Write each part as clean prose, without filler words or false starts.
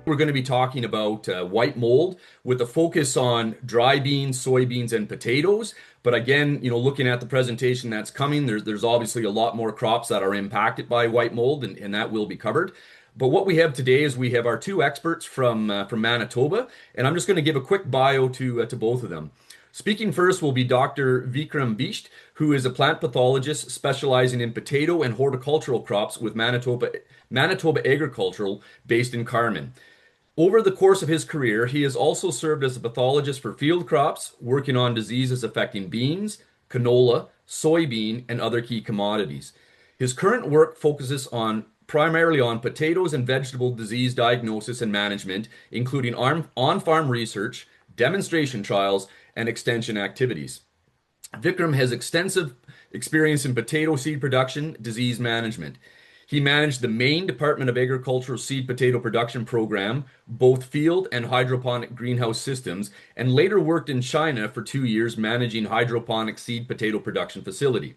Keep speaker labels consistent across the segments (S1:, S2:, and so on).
S1: We're going to be talking about white mold with a focus on dry beans, soybeans, and potatoes. But again, looking at the presentation that's coming, there's obviously a lot more crops that are impacted by white mold, and that will be covered. But what we have today is we have our two experts from Manitoba, and I'm just going to give a quick bio to both of them. Speaking first will be Dr. Vikram Bisht, who is a plant pathologist specializing in potato and horticultural crops with Manitoba Agricultural based in Carman. Over the course of his career, he has also served as a pathologist for field crops, working on diseases affecting beans, canola, soybean, and other key commodities. His current work focuses primarily on potatoes and vegetable disease diagnosis and management, including on-farm research, demonstration trials, and extension activities. Vikram has extensive experience in potato seed production, disease management. He managed the Maine Department of Agricultural seed potato production program, both field and hydroponic greenhouse systems, and later worked in China for 2 years managing hydroponic seed potato production facility.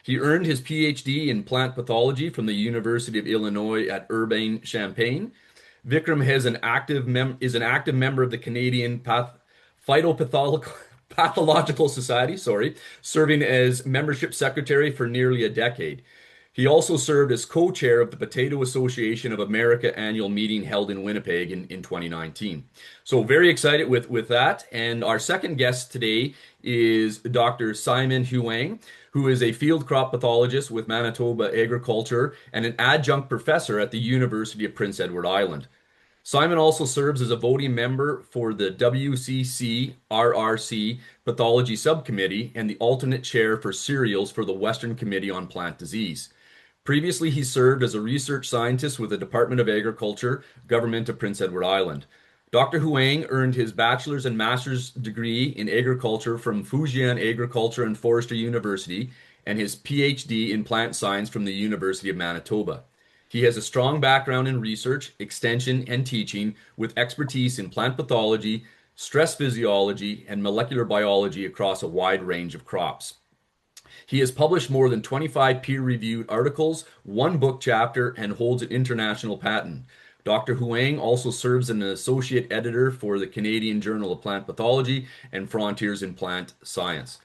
S1: He earned his PhD in plant pathology from the University of Illinois at Urbana-Champaign. Vikram is an active member of the Canadian Phytopathological Society, serving as membership secretary for nearly a decade. He also served as co-chair of the Potato Association of America annual meeting held in Winnipeg in 2019. So very excited with that. And our second guest today is Dr. Simon Huang, who is a field crop pathologist with Manitoba Agriculture and an adjunct professor at the University of Prince Edward Island. Simon also serves as a voting member for the WCC-RRC Pathology Subcommittee and the alternate chair for cereals for the Western Committee on Plant Disease. Previously, he served as a research scientist with the Department of Agriculture, Government of Prince Edward Island. Dr. Huang earned his bachelor's and master's degree in agriculture from Fujian Agriculture and Forestry University and his PhD in plant science from the University of Manitoba. He has a strong background in research, extension, and teaching with expertise in plant pathology, stress physiology, and molecular biology across a wide range of crops. He has published more than 25 peer-reviewed articles, one book chapter, and holds an international patent. Dr. Huang also serves as an associate editor for the Canadian Journal of Plant Pathology and Frontiers in Plant Science.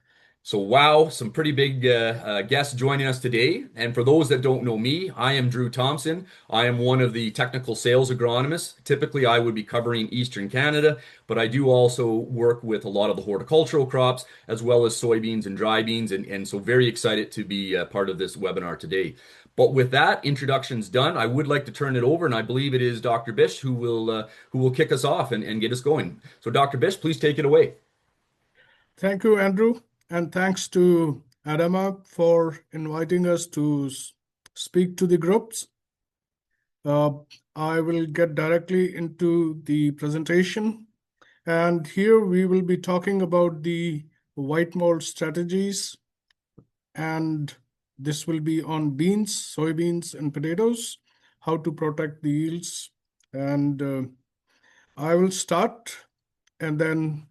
S1: So wow, some pretty big guests joining us today. And for those that don't know me, I am Drew Thompson. I am one of the technical sales agronomists. Typically, I would be covering Eastern Canada, but I do also work with a lot of the horticultural crops, as well as soybeans and dry beans. And so very excited to be part of this webinar today. But with that, introductions done, I would like to turn it over, and I believe it is Dr. Bish who will kick us off and get us going. So Dr. Bish, please take it away.
S2: Thank you, Andrew. And thanks to Adama for inviting us to speak to the groups. I will get directly into the presentation. And here we will be talking about the white mold strategies. And this will be on beans, soybeans, and potatoes, how to protect the yields. And I will start, and then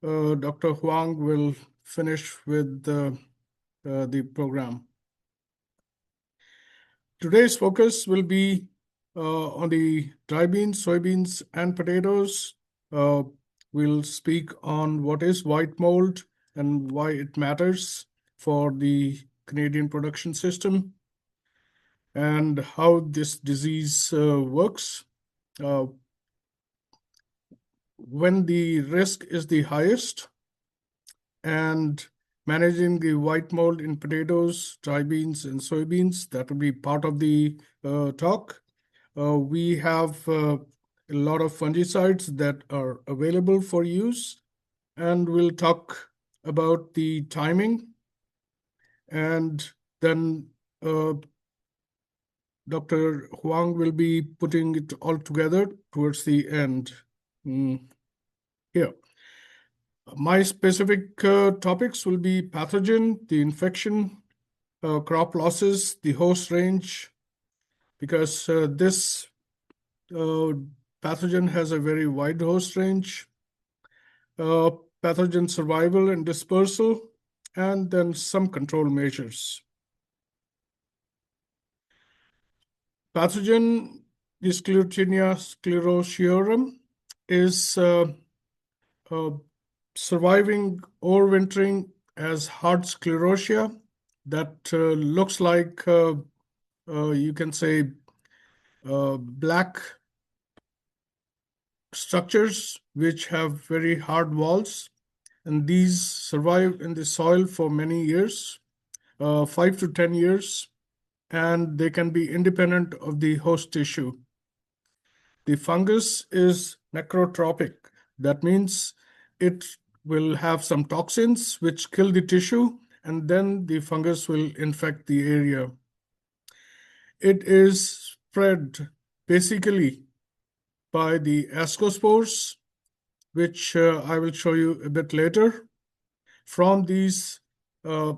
S2: Dr. Huang will finish with the program. Today's focus will be on the dry beans, soybeans, and potatoes. We'll speak on what is white mold and why it matters for the Canadian production system and how this disease works. When the risk is the highest, and managing the white mold in potatoes, dry beans, and soybeans, that will be part of the talk. We have a lot of fungicides that are available for use, and we'll talk about the timing. And then Dr. Huang will be putting it all together towards the end. Here. My specific topics will be pathogen, the infection, crop losses, the host range, because this pathogen has a very wide host range, pathogen survival and dispersal, and then some control measures. Pathogen The Sclerotinia sclerotiarum is uh, surviving overwintering as hard sclerotia that looks like you can say black structures which have very hard walls, and these survive in the soil for many years, 5 to 10 years, and they can be independent of the host tissue. The fungus is necrotropic. That means it will have some toxins which kill the tissue, and then the fungus will infect the area. It is spread basically by the ascospores, which I will show you a bit later. From these uh,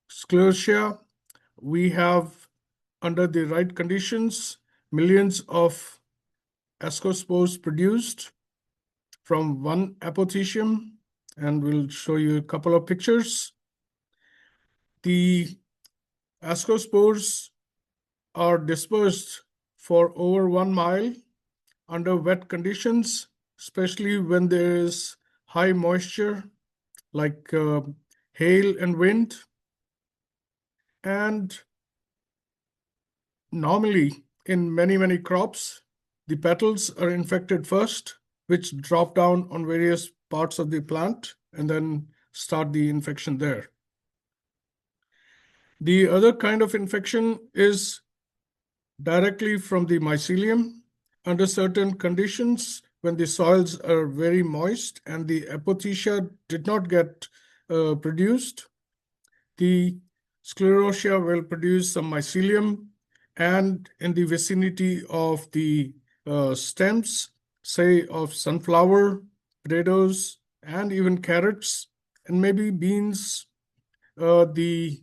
S2: sclerotia, we have, under the right conditions, millions of ascospores produced from one apothecium, and we'll show you a couple of pictures. The ascospores are dispersed for over 1 mile under wet conditions, especially when there is high moisture like hail and wind. And normally, in many crops, the petals are infected first, which drop down on various parts of the plant and then start the infection there. The other kind of infection is directly from the mycelium under certain conditions when the soils are very moist and the apothecia did not get produced. The sclerotia will produce some mycelium, and in the vicinity of the stems, say of sunflower, potatoes, and even carrots, and maybe beans, the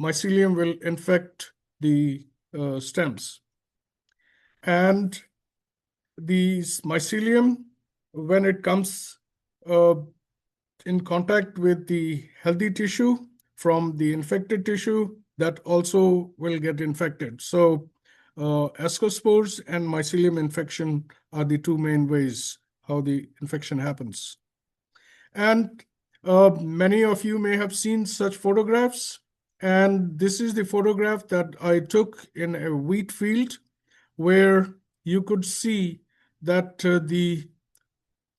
S2: mycelium will infect the stems. And the mycelium, when it comes uh, in contact with the healthy tissue from the infected tissue, that also will get infected. So ascospores and mycelium infection are the two main ways how the infection happens. And many of you may have seen such photographs. And this is the photograph that I took in a wheat field where you could see that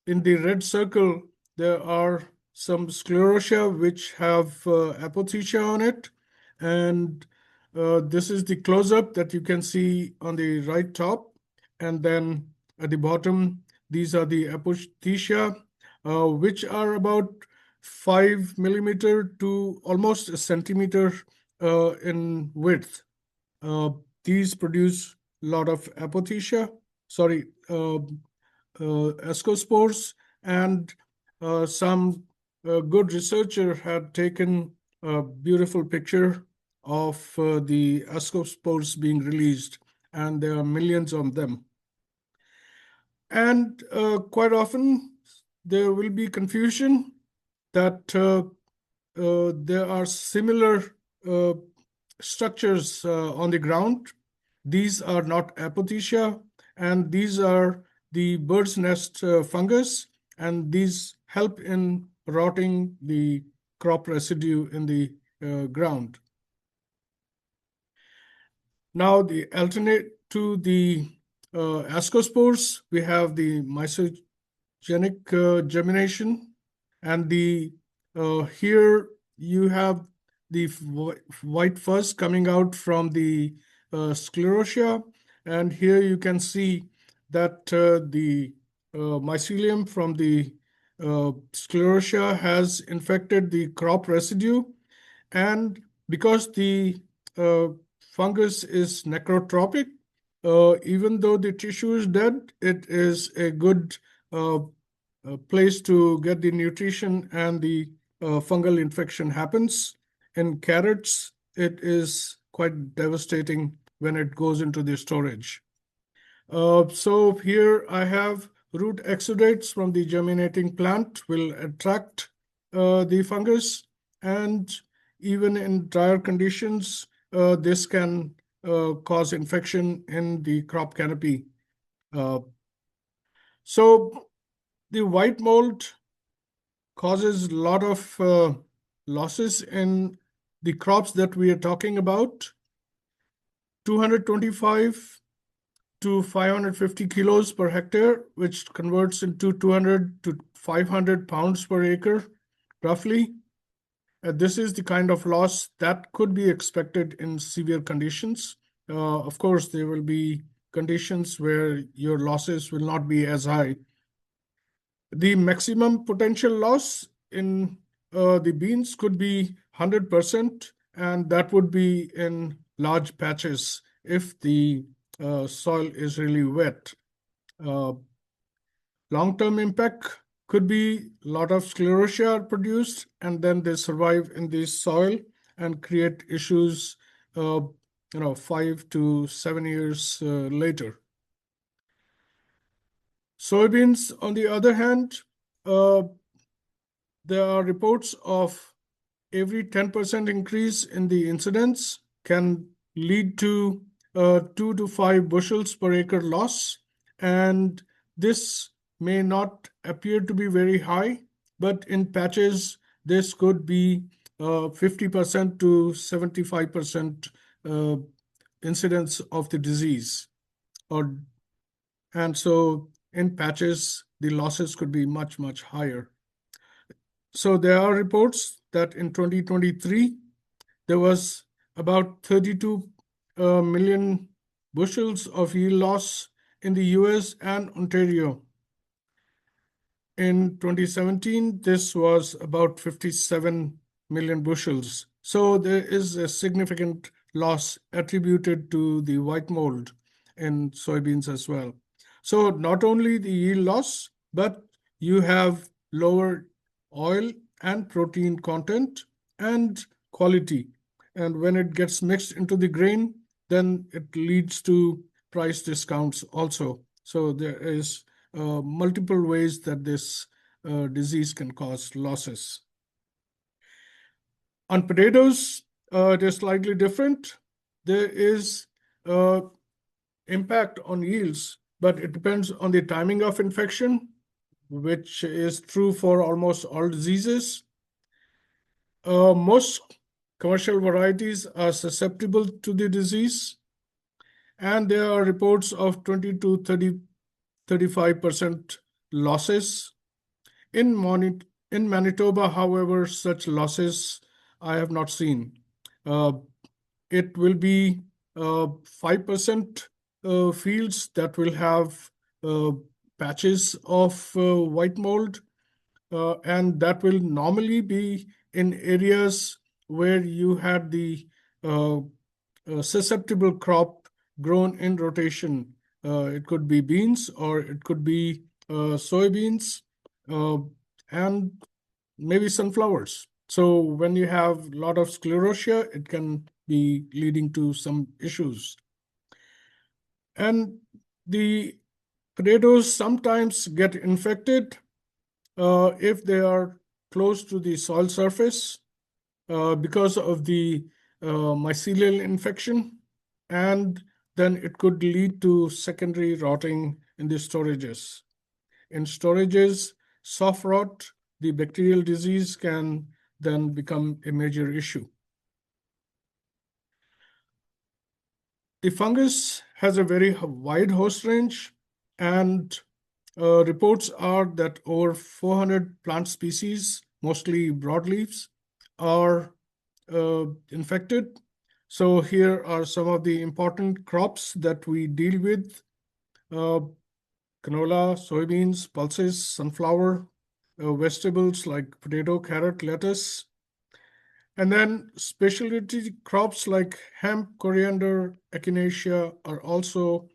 S2: in the red circle, there are some sclerotia which have apothecia on it. And this is the close-up that you can see on the right top. And then at the bottom, these are the apothecia, which are about 5 millimeter to almost a centimeter in width. These produce a lot of apothecia, sorry, ascospores, and some good researcher had taken a beautiful picture of the ascospores being released, and there are millions of them. And quite often there will be confusion that there are similar uh, structures on the ground. These are not apothecia, and these are the bird's nest fungus, and these help in rotting the crop residue in the ground. Now, the alternate to the ascospores, we have the misogenic germination, and the here you have the white fuzz coming out from the sclerotia, and here you can see that the mycelium from the sclerotia has infected the crop residue, and because the fungus is necrotropic, even though the tissue is dead, it is a good place to get the nutrition, and the fungal infection happens. In carrots, it is quite devastating when it goes into the storage. So here I have root exudates from the germinating plant will attract the fungus, and even in drier conditions, this can cause infection in the crop canopy. So the white mold causes a lot of losses in the crops that we are talking about. 225 to 550 kilos per hectare, which converts into 200 to 500 pounds per acre, roughly. This is the kind of loss that could be expected in severe conditions. Of course, there will be conditions where your losses will not be as high. The maximum potential loss in the beans could be 100%, and that would be in large patches if the soil is really wet. Long-term impact could be a lot of sclerotia are produced, and then they survive in the soil and create issues, 5 to 7 years later. Soybeans, on the other hand, uh, there are reports of every 10% increase in the incidence can lead to 2 to 5 bushels per acre loss. And this may not appear to be very high, but in patches, this could be 50% to 75% incidence of the disease. And so in patches, the losses could be much, much higher. So there are reports that in 2023, there was about 32 million bushels of yield loss in the US and Ontario. In 2017, this was about 57 million bushels. So there is a significant loss attributed to the white mold in soybeans as well. So not only the yield loss, but you have lower oil and protein content and quality. And when it gets mixed into the grain, then it leads to price discounts also. So there is multiple ways that this disease can cause losses. On potatoes, it is slightly different. There is impact on yields, but it depends on the timing of infection, which is true for almost all diseases. Most commercial varieties are susceptible to the disease, and there are reports of 20 to 35% losses. In Manitoba, however, such losses I have not seen. It will be 5% fields that will have patches of white mold, and that will normally be in areas where you had the susceptible crop grown in rotation. It could be beans or it could be soybeans and maybe sunflowers. So when you have a lot of sclerotia, it can be leading to some issues. And the potatoes sometimes get infected if they are close to the soil surface because of the mycelial infection, and then it could lead to secondary rotting in the storages. In storages, soft rot, the bacterial disease can then become a major issue. The fungus has a very wide host range, and reports are that over 400 plant species, mostly broadleaves, are infected. So here are some of the important crops that we deal with. Canola, soybeans, pulses, sunflower, vegetables like potato, carrot, lettuce, and then specialty crops like hemp, coriander, echinacea are also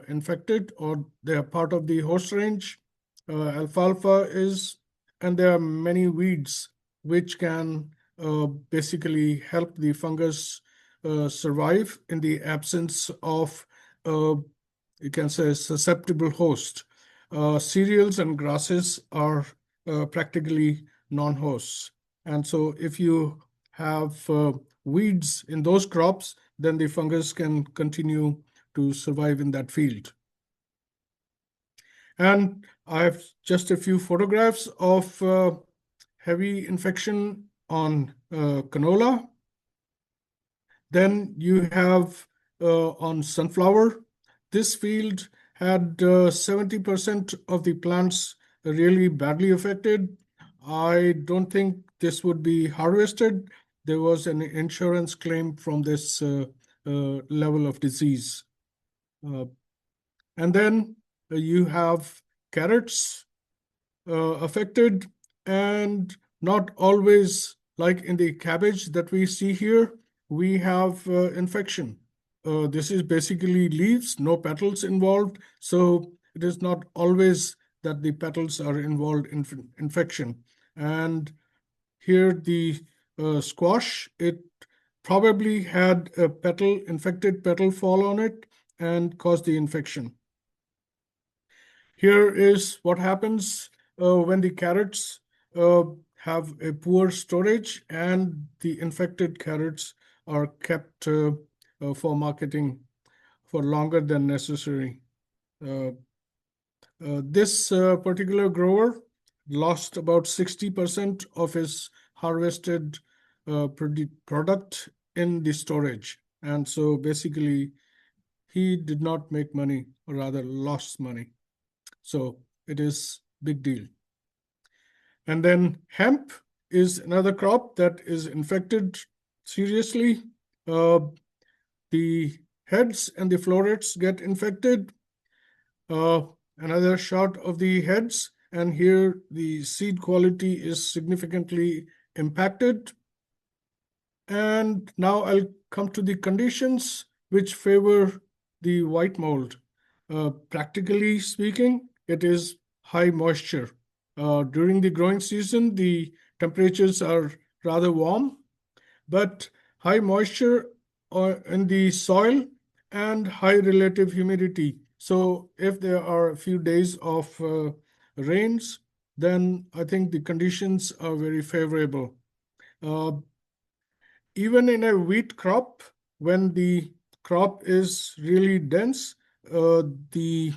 S2: infected, or they are part of the host range. Alfalfa is, and there are many weeds which can basically help the fungus survive in the absence of, you can say, susceptible host. Cereals and grasses are practically non-hosts. And so if you have weeds in those crops, then the fungus can continue to survive in that field. And I have just a few photographs of heavy infection on canola. Then you have on sunflower, this field had 70% of the plants really badly affected. I don't think this would be harvested. There was an insurance claim from this level of disease. And then you have carrots affected, and not always like in the cabbage that we see here, we have infection. This is basically leaves, no petals involved. So it is not always that the petals are involved in infection. And here the squash, it probably had a infected petal fall on it and caused the infection. Here is what happens when the carrots have a poor storage and the infected carrots are kept for marketing for longer than necessary. This particular grower lost about 60% of his harvested product in the storage. And so basically, he did not make money, or rather lost money. So it is big deal. And then hemp is another crop that is infected seriously. The heads and the florets get infected. Another shot of the heads, and here the seed quality is significantly impacted. And now I'll come to the conditions which favor the white mold. Practically speaking, it is high moisture. During the growing season, the temperatures are rather warm, but high moisture in the soil and high relative humidity. So if there are a few days of rains, then I think the conditions are very favorable. Even in a wheat crop, when the crop is really dense, the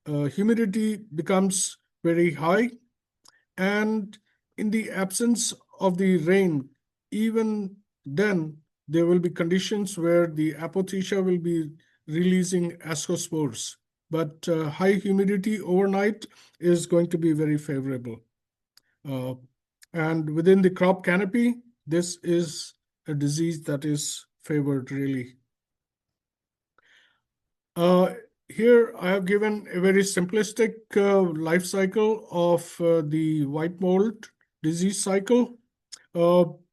S2: humidity becomes very high. And in the absence of the rain, even then, there will be conditions where the apothecia will be releasing ascospores. But high humidity overnight is going to be very favorable. And within the crop canopy, this is a disease that is favored really. Here I have given a very simplistic life cycle of the white mold disease cycle.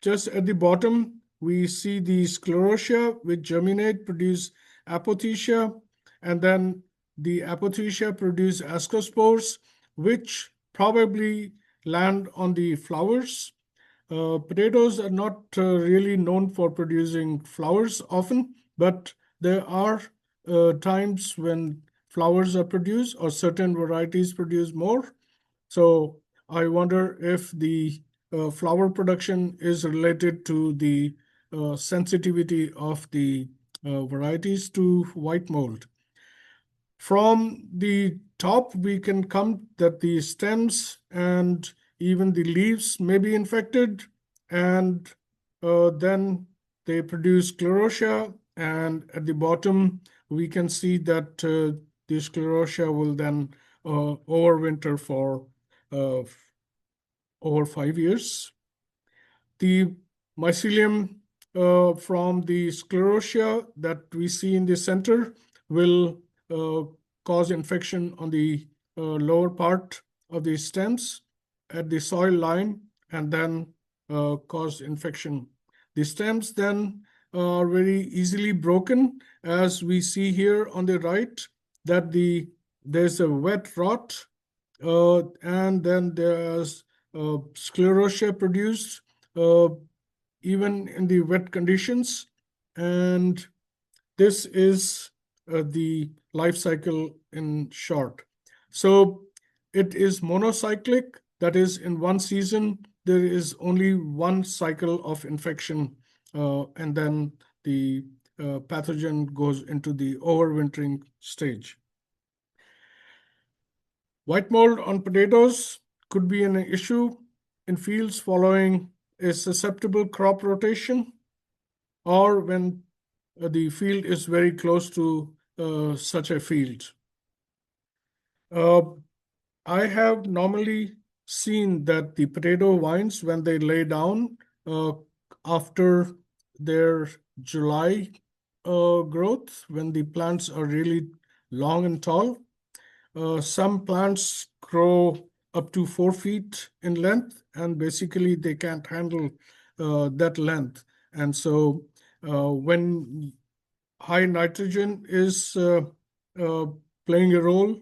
S2: Just at the bottom, we see the sclerotia, which germinate, produce apothecia, and then the apothecia produce ascospores, which probably land on the flowers. Potatoes are not really known for producing flowers often, but there are times when flowers are produced or certain varieties produce more. So I wonder if the flower production is related to the sensitivity of the varieties to white mold. From the top, we can come that the stems and even the leaves may be infected, and then they produce sclerotia. And at the bottom, we can see that the sclerotia will then overwinter for over 5 years. The mycelium from the sclerotia that we see in the center will cause infection on the lower part of the stems at the soil line and then cause infection. The stems then are very easily broken, as we see here on the right, that there's a wet rot, and then there's sclerotia produced even in the wet conditions. And this is the life cycle in short. So it is monocyclic, that is, in one season, there is only one cycle of infection. and then the pathogen goes into the overwintering stage. White mold on potatoes could be an issue in fields following a susceptible crop rotation or when the field is very close to such a field. Uh, I have normally seen that the potato vines, when they lay down uh, after their July growth, when the plants are really long and tall, some plants grow up to 4 feet in length, and basically they can't handle that length. And so when high nitrogen is uh, playing a role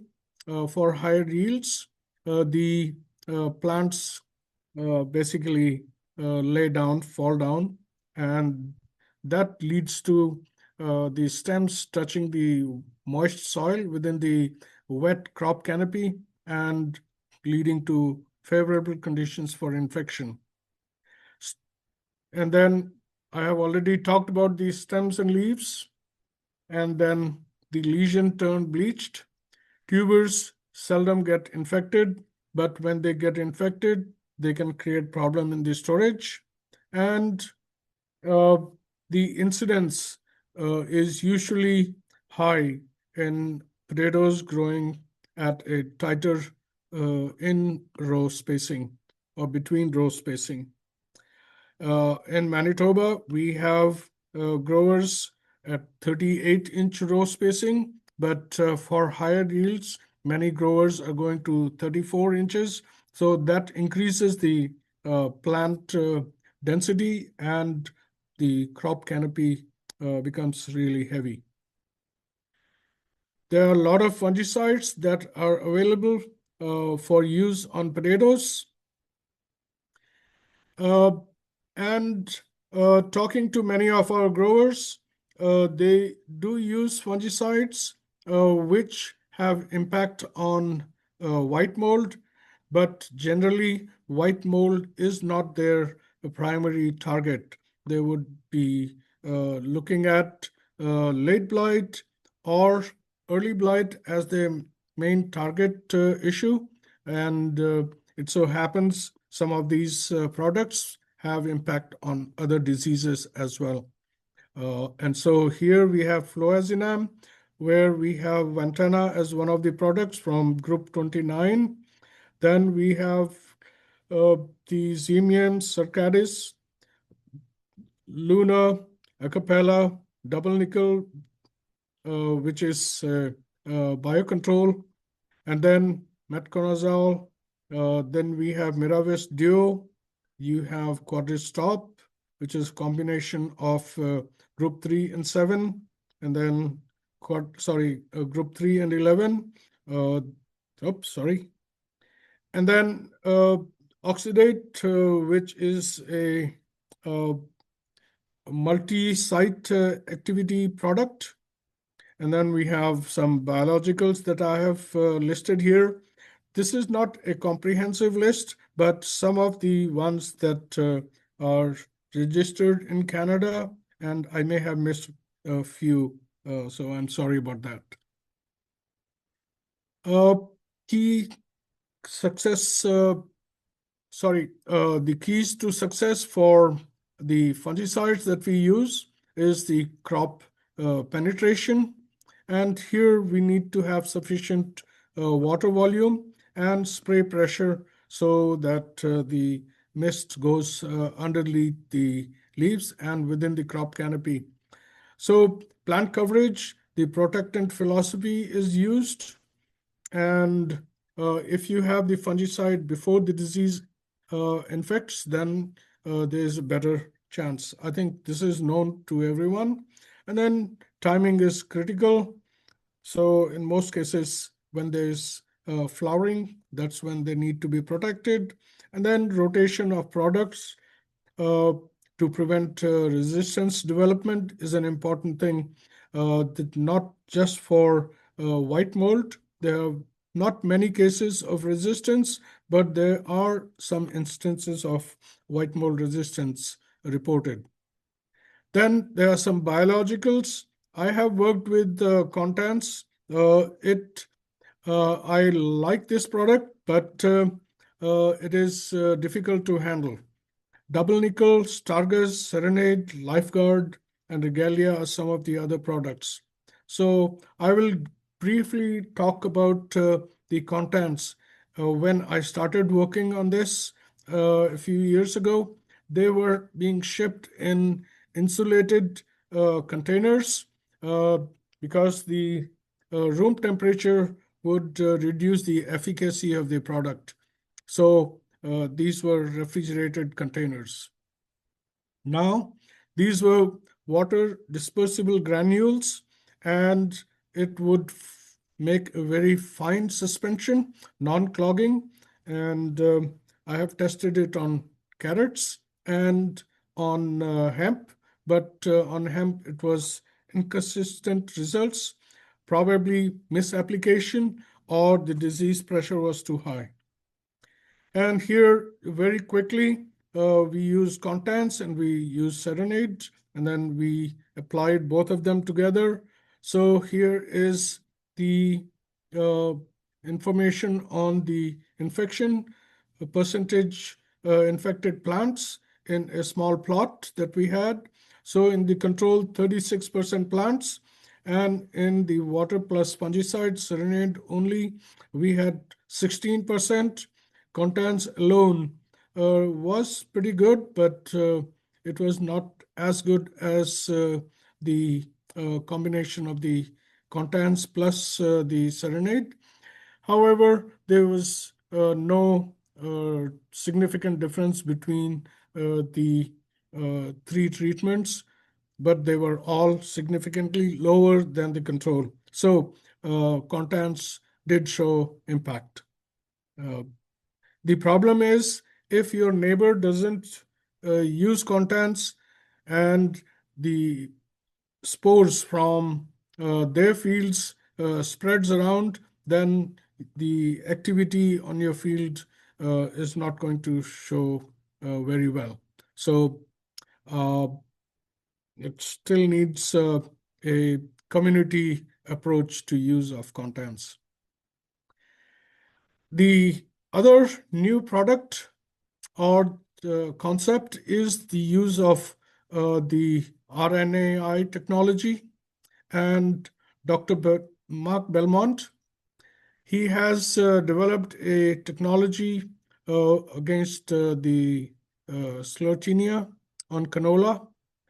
S2: for higher yields, the plants basically lay down, fall down, and that leads to the stems touching the moist soil within the wet crop canopy and leading to favorable conditions for infection. And then I have already talked about the stems and leaves, and then the lesion turned bleached. Tubers seldom get infected, but when they get infected, they can create problem in the storage. And uh, the incidence is usually high in potatoes growing at a tighter in-row spacing or between row spacing. In Manitoba, we have growers at 38-inch row spacing, but for higher yields, many growers are going to 34 inches. So that increases the plant density and the crop canopy becomes really heavy. There are a lot of fungicides that are available for use on potatoes. Uh, and talking to many of our growers, they do use fungicides which have impact on white mold, but generally white mold is not their primary target. They would be looking at late blight or early blight as their main target issue, and it so happens some of these products have impact on other diseases as well. And so here we have fluazinam, where we have Vantana as one of the products from group 29. Then we have the Xemium, Cercadis, Luna, Acapella, double nickel, which is biocontrol, and then metconazole. Then we have Miravis Duo. You have Quadristop, which is combination of group 3 and 7, and then group 3 and 11. Oops, sorry. And then Oxidate, which is a multi-site activity product. And then we have some biologicals that I have listed here. This is not a comprehensive list, but some of the ones that are registered in Canada, and I may have missed a few, so I'm sorry about that. Key success, the keys to success for the fungicides that we use is the crop penetration. And here we need to have sufficient water volume and spray pressure so that the mist goes underneath the leaves and within the crop canopy. So plant coverage, the protectant philosophy is used. And if you have the fungicide before the disease infects, then there's a better chance. I think this is known to everyone. And then timing is critical. So in most cases, when there's flowering, that's when they need to be protected. And then rotation of products to prevent resistance development is an important thing, that not just for white mold. There are not many cases of resistance, but there are some instances of white mold resistance reported. Then there are some biologicals. I have worked with Contans. I like this product, but it is difficult to handle. Double nickel, Stargaz, Serenade, Lifeguard, and Regalia are some of the other products. So I will briefly talk about the contents. When I started working on this a few years ago, they were being shipped in insulated containers uh, because the room temperature would reduce the efficacy of the product. So these were refrigerated containers. Now, these were water dispersible granules, and it would make a very fine suspension, non-clogging. And I have tested it on carrots and on hemp, but on hemp it was inconsistent results, probably misapplication, or the disease pressure was too high. And here, very quickly, we use contents and we use serenade, and then we applied both of them together. So here is the uh, information on the infection percentage infected plants in a small plot that we had. So in the control, 36% plants, and in the water plus fungicide serenade only, we had 16%. Contents alone was pretty good, but it was not as good as the combination of the contents plus the serenade. However, there was no significant difference between the three treatments, but they were all significantly lower than the control. So contents did show impact. Uh, the problem is if your neighbor doesn't use contents and the spores from their fields spreads around, then the activity on your field is not going to show very well. So uh, it still needs a community approach to use of contents. The other new product or concept is the use of the RNAi technology. And Dr. Mark Belmont, he has developed a technology against the Sclerotinia on canola.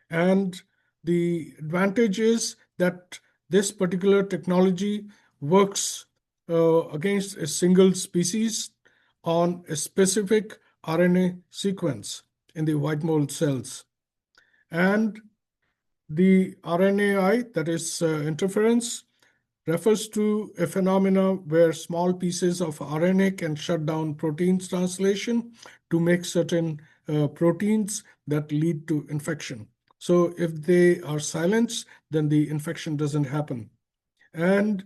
S2: And the advantage is that this particular technology works against a single species on a specific RNA sequence in the white mold cells. And the RNAi, that is interference, refers to a phenomena where small pieces of RNA can shut down proteins translation to make certain proteins that lead to infection. So if they are silenced, then the infection doesn't happen. And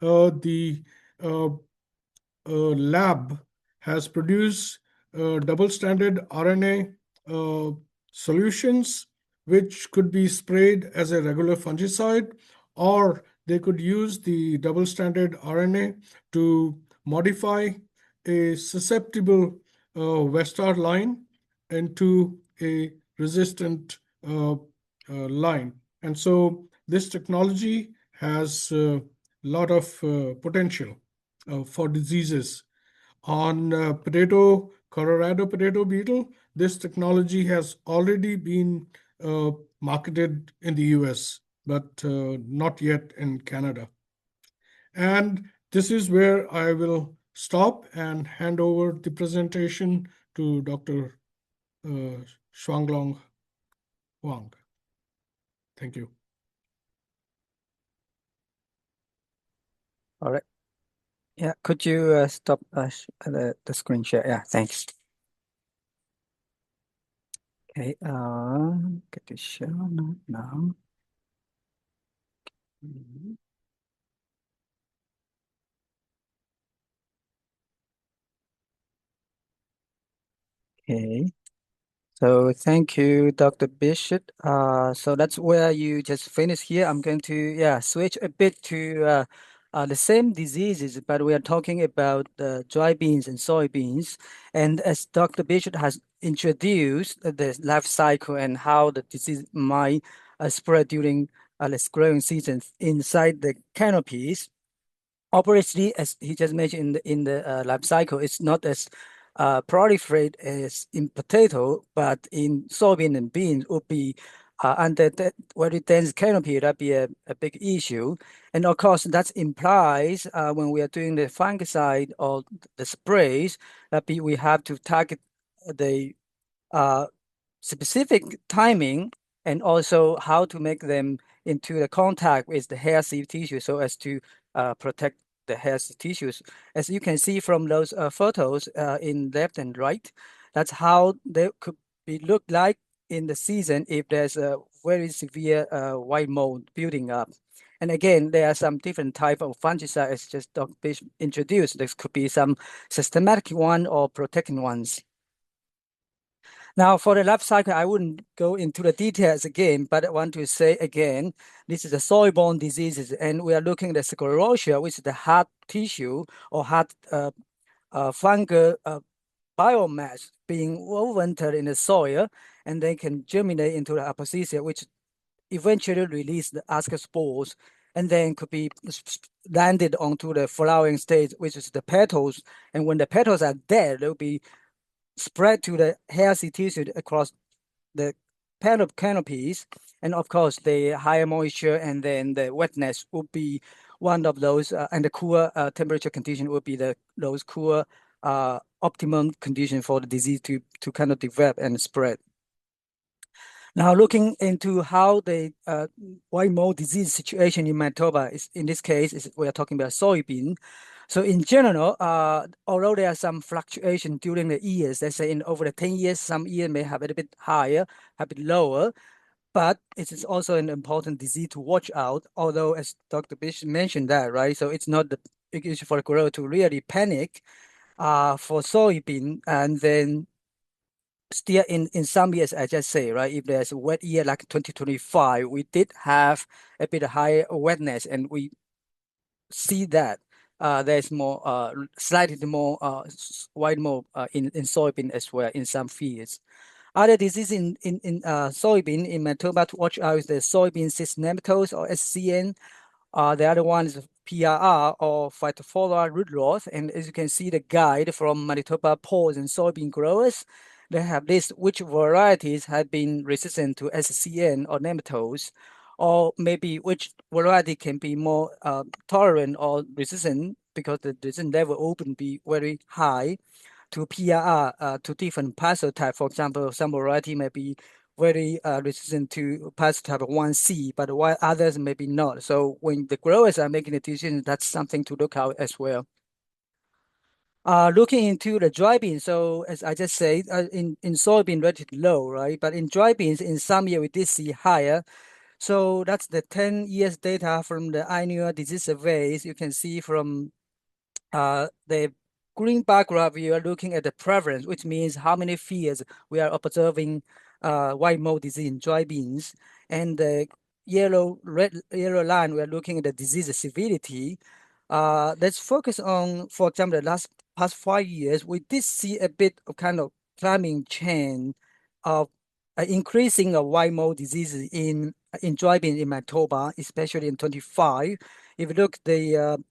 S2: the uh, lab has produced double-stranded RNA solutions, which could be sprayed as a regular fungicide, or they could use the double-stranded RNA to modify a susceptible Westar line into a resistant line. And so this technology has a lot of potential for diseases. On Colorado potato beetle, this technology has already been marketed in the US, but not yet in Canada. And this is where I will stop and hand over the presentation to Dr. Shuanglong Huang. Thank you.
S3: All right. Yeah, could you stop the screen share? Yeah, thanks. Okay, get to show now. Okay, So thank you, Dr. Bishop. So that's where you just finished here. I'm going to switch a bit to the same diseases, but we are talking about dry beans and soybeans. And as Dr. Bishop has introduced the life cycle and how the disease might spread during the growing season inside the canopies. Obviously, as he just mentioned in the life cycle, it's not as proliferate as in potato, but in soybean and beans would be under that very dense canopy. That'd be a big issue, and of course that implies when we are doing the fungicide or the sprays that we have to target the uh, specific timing and also how to make them into the contact with the healthy tissue so as to protect the healthy tissues. As you can see from those photos in left and right, that's how they could be look like in the season if there's a very severe white mold building up. And again, there are some different type of fungicide as just Dr. Bishop introduced. There could be some systematic one or protecting ones. Now, for the life cycle, I wouldn't go into the details again, but I want to say again, this is a soil-borne diseases, and we are looking at the sclerotia, which is the hard tissue or hard fungal biomass being overwintered in the soil, and they can germinate into the apothecia, which eventually release the ascospores, and then could be landed onto the flowering stage, which is the petals. And when the petals are dead, they'll be spread to the healthy tissue across the canopies. And of course, the higher moisture and then the wetness will be one of those, and the cooler temperature condition will be those cooler optimum condition for the disease to kind of develop and spread. Now, looking into how the white mold disease situation in Manitoba is, in this case, we are talking about soybean. So in general, although there are some fluctuation during the years, let's say in over the 10 years, some years may have a little bit higher, a bit lower, but it is also an important disease to watch out. Although, as Dr. Bishop mentioned that, right? So it's not the big issue for the grower to really panic for soybean, and then still in some years, I just say, right, if there's a wet year like 2025, we did have a bit higher wetness, and we see that there's more, slightly more white mold in soybean as well in some fields. Other disease in soybean in Manitoba to watch out is the soybean cyst nematodes or SCN. The other one is PRR or Phytophthora root rot. And as you can see, the guide from Manitoba poles and soybean growers, they have listed which varieties have been resistant to SCN or nematodes, or maybe which variety can be more tolerant or resistant because the resistance level open be very high to PRR, to different parasite. For example, some variety may be very resistant to parasite 1C, but while others may be not. So when the growers are making a decision, that's something to look out as well. Looking into the dry beans, so as I just said, in soybean relatively low, right? But in dry beans, in some year we did see higher. So that's the 10 years data from the annual disease surveys. You can see from the green bar graph, we are looking at the prevalence, which means how many fields we are observing white mold disease in dry beans. And the yellow line, we are looking at the disease severity. Let's focus on, for example, the past 5 years, we did see a bit of kind of climbing chain of increasing of white mold diseases in dry beans in Manitoba, especially in 25. If you look the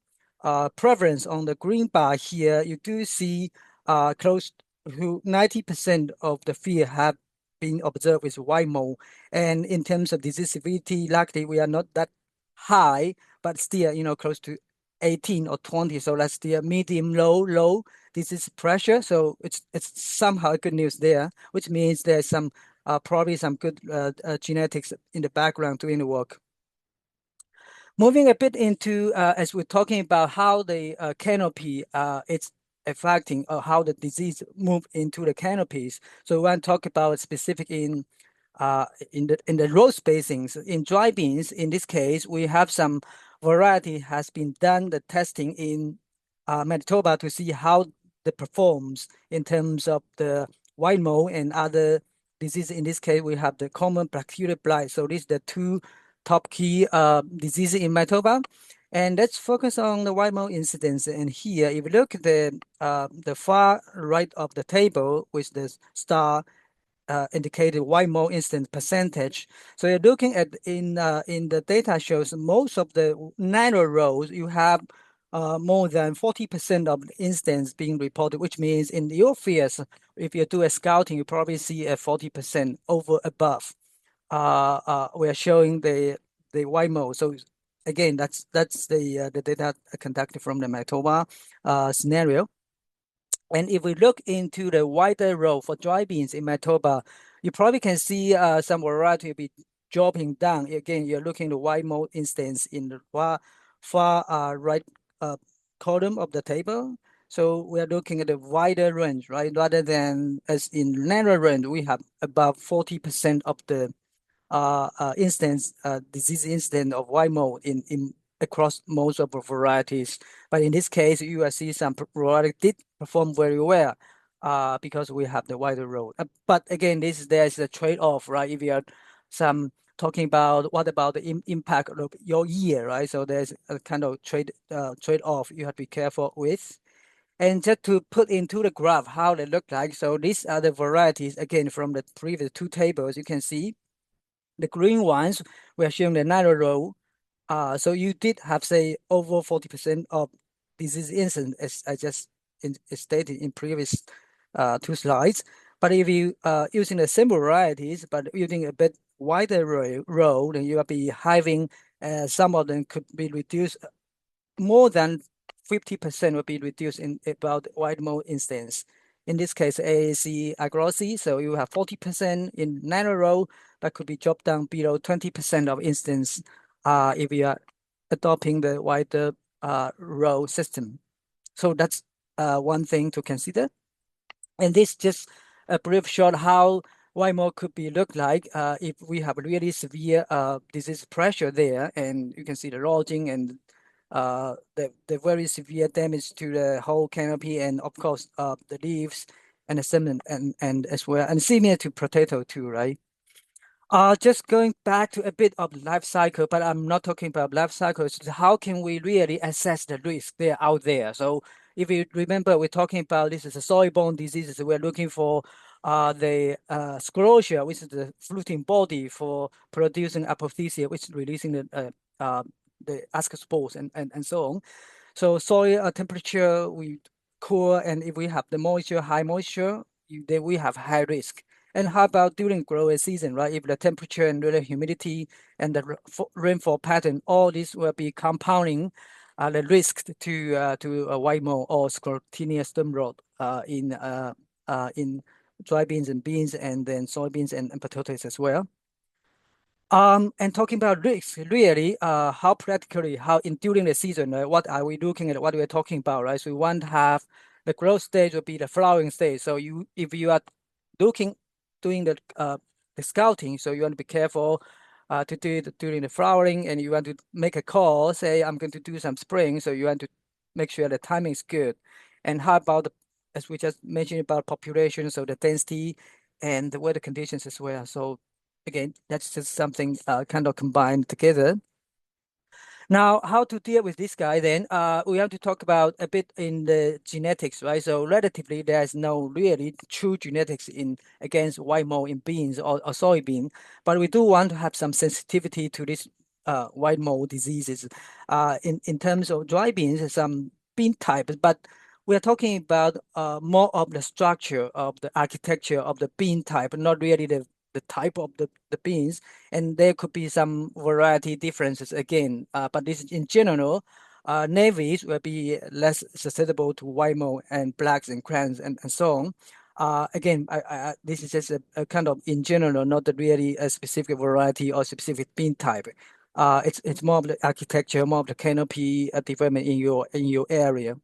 S3: prevalence on the green bar here, you do see close to 90% of the field have been observed with white mold. And in terms of disease severity, luckily we are not that high, but still, close to 18 or 20. So that's still medium, low disease pressure. So it's somehow good news there, which means there's some probably some good genetics in the background doing the work. Moving a bit into, as we're talking about how the canopy it's affecting how the disease move into the canopies. So we want to talk about specific in the row spacings. In dry beans, in this case, we have some variety has been done the testing in Manitoba to see how it performs in terms of the white mold and other disease. In this case, we have the common bacterial blight. So these are the two top key diseases in Manitoba. And let's focus on the white mold incidence. And here, if you look at the far right of the table with the star indicated white mold incidence percentage. So you're looking at in the data shows most of the narrow rows you have more than 40% of the incidents being reported, which means in your fields, if you do a scouting, you probably see a 40% over above. We are showing the white mold. So again, that's the data conducted from the Manitoba scenario. And if we look into the wider row for dry beans in Manitoba, you probably can see some variety will be dropping down. Again, you're looking at the white mold instance in the far right column of the table. So we are looking at a wider range, right? Rather than as in narrow range, we have about 40% of the disease instance of white mold in across most of the varieties. But in this case, you will see some varieties did perform very well because we have the wider road. But again, there's a trade-off, right? If you are talking about what about the impact of your year, right? So there's a kind of trade-off you have to be careful with. And just to put into the graph how they look like. So these are the varieties, again, from the previous two tables, you can see the green ones, we are showing the narrow row. So you did have, say, over 40% of disease incidence, as I just stated in previous two slides. But if you using the same varieties, but using a bit wider row, then you will be having some of them could be reduced more than 50% will be reduced in about white mold instance. In this case, AAC agrosy, so you have 40% in narrow row, that could be dropped down below 20% of instance if you are adopting the wider row system. So that's one thing to consider. And this just a brief shot how white mold could be look like if we have really severe disease pressure there, and you can see the lodging and the very severe damage to the whole canopy, and of course the leaves and the stem and as well, and similar to potato too, right? Just going back to a bit of life cycle, but I'm not talking about life cycles. How can we really assess the risk there out there? So if you remember, we're talking about this is a soil-borne diseases. We're looking for the sclerotia, which is the fruiting body for producing apothecia, which is releasing the ascospores and so on. So soil temperature, we cool, and if we have the moisture, high moisture, then we have high risk. And how about during growing season, right? If the temperature and the humidity and the rainfall pattern, all this will be compounding the risk to a white mold or sclerotinia stem rot in dry beans and beans, and then soybeans and potatoes as well. And talking about risks, really, how practically, how in during the season, what are we looking at? What we're talking about, right? So we want to have the growth stage will be the flowering stage. So if you are doing the scouting, so you want to be careful to do it during the flowering, and you want to make a call. Say I'm going to do some spraying, so you want to make sure the timing is good. And how about as we just mentioned about population, so the density and the weather conditions as well. So again, that's just something kind of combined together. Now, how to deal with this guy then? We have to talk about a bit in the genetics, right? So relatively, there's no really true genetics in against white mold in beans or soybean, but we do want to have some sensitivity to this white mold diseases. In terms of dry beans, some bean types, but we are talking about more of the structure of the architecture of the bean type, not really the type of the beans, and there could be some variety differences again. But this in general, navies will be less susceptible to white mold and blacks and crayons and so on. Again, this is just a kind of in general, not really a specific variety or specific bean type. It's more of the architecture, more of the canopy development in your area.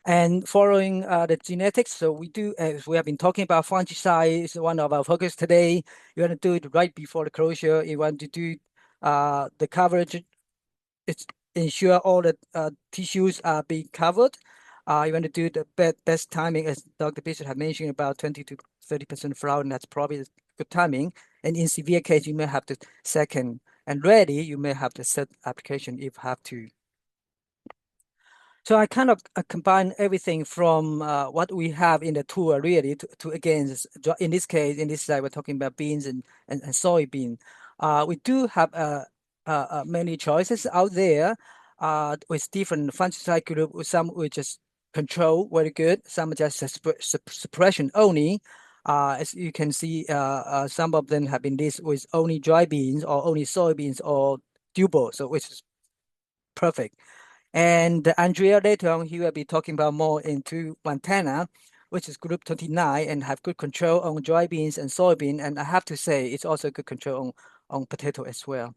S3: And following the genetics, so we do, as we have been talking about, fungicide is one of our focus today. You want to do it right before the closure. You want to do the coverage. It's ensure all the tissues are being covered. You want to do the best timing, as Dr. Bishop had mentioned, about 20 to 30% flowering, that's probably good timing. And in severe case, you may have the second. And ready, you may have the third application if you have to. So I kind of combine everything from what we have in the tool really to again, in this case, in this slide, we're talking about beans and soybean. We do have many choices out there with different fungicide group. Some we just control very good, some just suppression only. As you can see, some of them have been listed with only dry beans or only soybeans or tuber, so which is perfect. And Andrea later on, he will be talking about more into Montana, which is group 29 and have good control on dry beans and soybean. And I have to say, it's also good control on potato as well.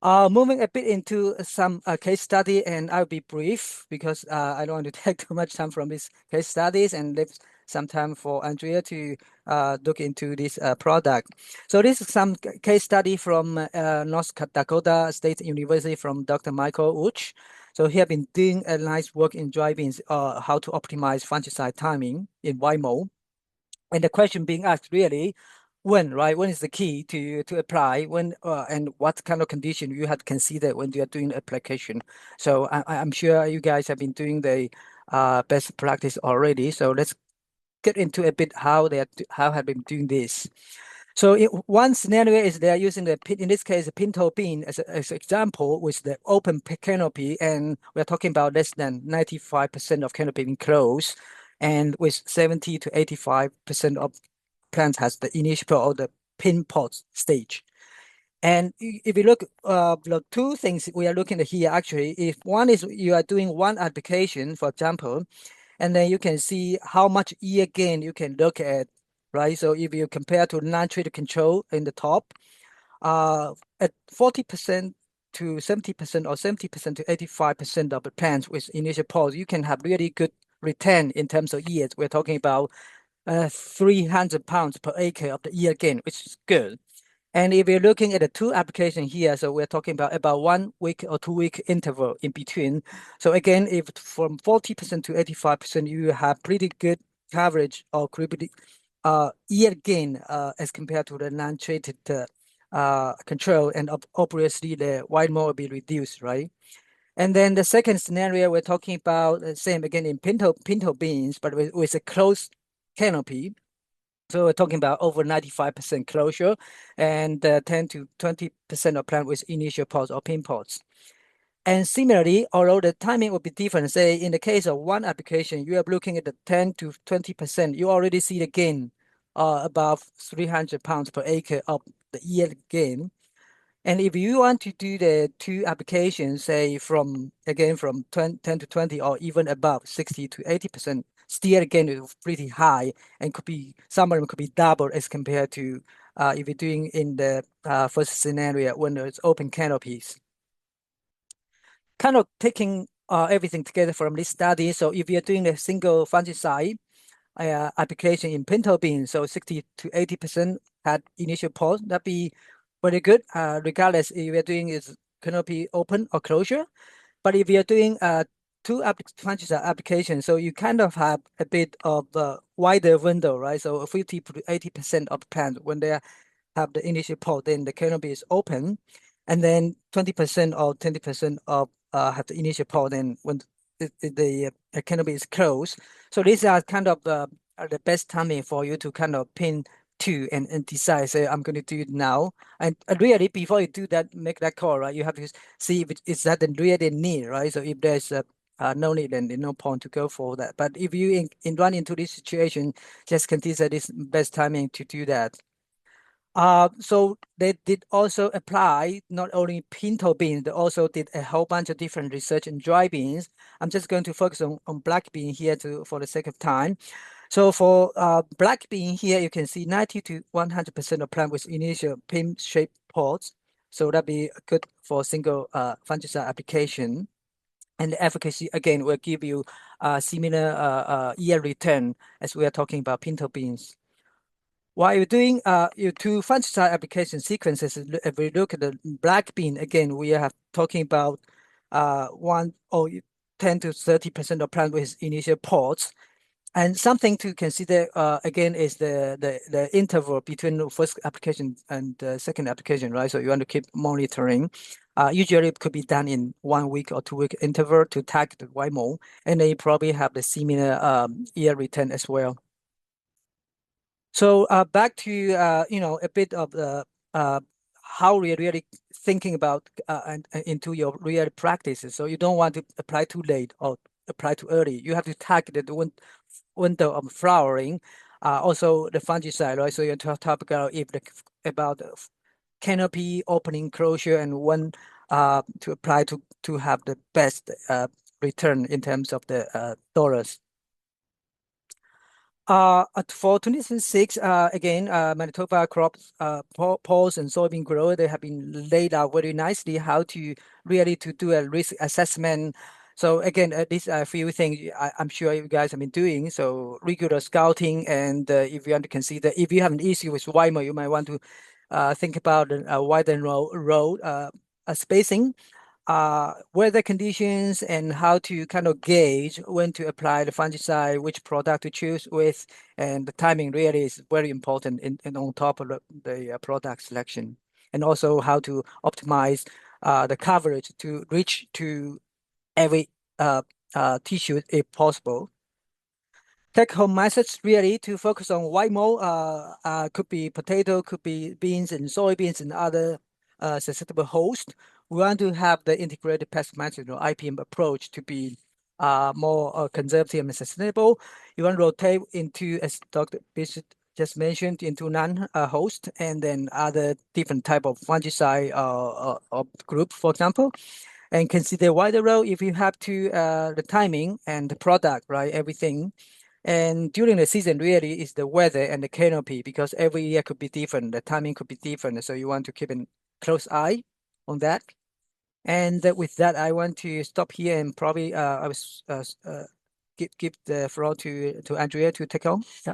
S3: Moving a bit into some case study, and I'll be brief because I don't want to take too much time from these case studies and leave some time for Andrea to look into this product. So this is some case study from North Dakota State University from Dr. Michael Uch. So he has been doing a nice work in dry beans, how to optimize fungicide timing in white mold. And the question being asked really, when, right? When is the key to apply? When and what kind of condition you have to consider when you are doing application? So I'm sure you guys have been doing the best practice already. So let's get into a bit how have been doing this. So one scenario is they are using in this case, a pinto bean as an example with the open canopy, and we're talking about less than 95% of canopy being closed, and with 70 to 85% of plants has the initial or the pin pod stage. And if you look, the two things we are looking at here, actually, if one is you are doing one application, for example, and then you can see how much yield gain you can look at, right? So if you compare to non-treated control in the top, at 40% to 70% or 70% to 85% of the plants with initial pods, you can have really good return in terms of yield. We're talking about 300 pounds per acre of the yield gain, which is good. And if you're looking at the two applications here, so we're talking about 1 week or 2 week interval in between. So again, if from 40% to 85%, you have pretty good coverage or yield gain as compared to the non-treated control, and obviously the white mold will be reduced, right? And then the second scenario, we're talking about the same again in pinto beans, but with a closed canopy. So we're talking about over 95% closure and 10 to 20% of plant with initial pods or pin pods. And similarly, although the timing will be different, say in the case of one application, you are looking at the 10 to 20%, you already see the gain above 300 pounds per acre of the yield gain. And if you want to do the two applications, say from 10 to 20 or even above 60 to 80%, still again is pretty high and could be, some of them could be double as compared to if you're doing in the first scenario when there's open canopies. Kind of taking everything together from this study. So if you're doing a single fungicide application in pinto bean, so 60 to 80% had initial pause, that'd be very good, regardless if you're doing is canopy open or closure. But if you're doing two fungicide applications, so you kind of have a bit of a wider window, right? So 50 to 80% of plants, when they have the initial pod, then the canopy is open, and then 20% or 20% of have the initial pod, and when the canopy is closed. So these are kind of the best timing for you to kind of pin to and decide, say, I'm going to do it now. And really, before you do that, make that call, right? You have to see if is that the really need, right? So if there's no need, then there's no point to go for that. But if you run into this situation, just consider this best timing to do that. So they did also apply not only pinto beans, they also did a whole bunch of different research in dry beans. I'm just going to focus on black bean here for the sake of time. So for black bean here, you can see 90 to 100% of plant with initial pin-shaped pods. So that'd be good for single fungicide application. And the efficacy, again, will give you similar yield return as we are talking about pinto beans. While you're doing your two fungicide application sequences, if we look at the black bean, again, we are talking about 10 to 30% of plant with initial pods. And something to consider again is the interval between the first application and the second application, right? So you want to keep monitoring. Usually it could be done in 1 week or 2 week interval to tag the white mold, and they probably have the similar yield return as well. So back to a bit of the how we're really thinking about and into your real practices. So you don't want to apply too late or apply too early. You have to target the window of flowering. Also the fungicide, right? So you talk about if the canopy opening closure and when to apply to have the best return in terms of the dollars. For 2026, again, Manitoba crops, pulse and soybean grower, they have been laid out very nicely how to really to do a risk assessment. So again, these are a few things I'm sure you guys have been doing. So regular scouting, and if you want to consider, if you have an issue with Weimar, you might want to think about a wider road spacing, weather conditions, and how to kind of gauge when to apply the fungicide, which product to choose with, and the timing really is very important in on top of the product selection, and also how to optimize the coverage to reach to every tissue if possible. Take-home message really to focus on white mold. Could be potato, could be beans and soybeans and other susceptible hosts. We want to have the integrated pest management or IPM approach to be more conservative and sustainable. You want to rotate into, as Dr. Bishop just mentioned, into non-host and then other different type of fungicide group, for example, and consider wider role if you have to the timing and the product, right? Everything. And during the season, really is the weather and the canopy because every year could be different. The timing could be different. So you want to keep a close eye on that. And with that, I want to stop here and probably I was give the floor to Andrea to take on. Yeah.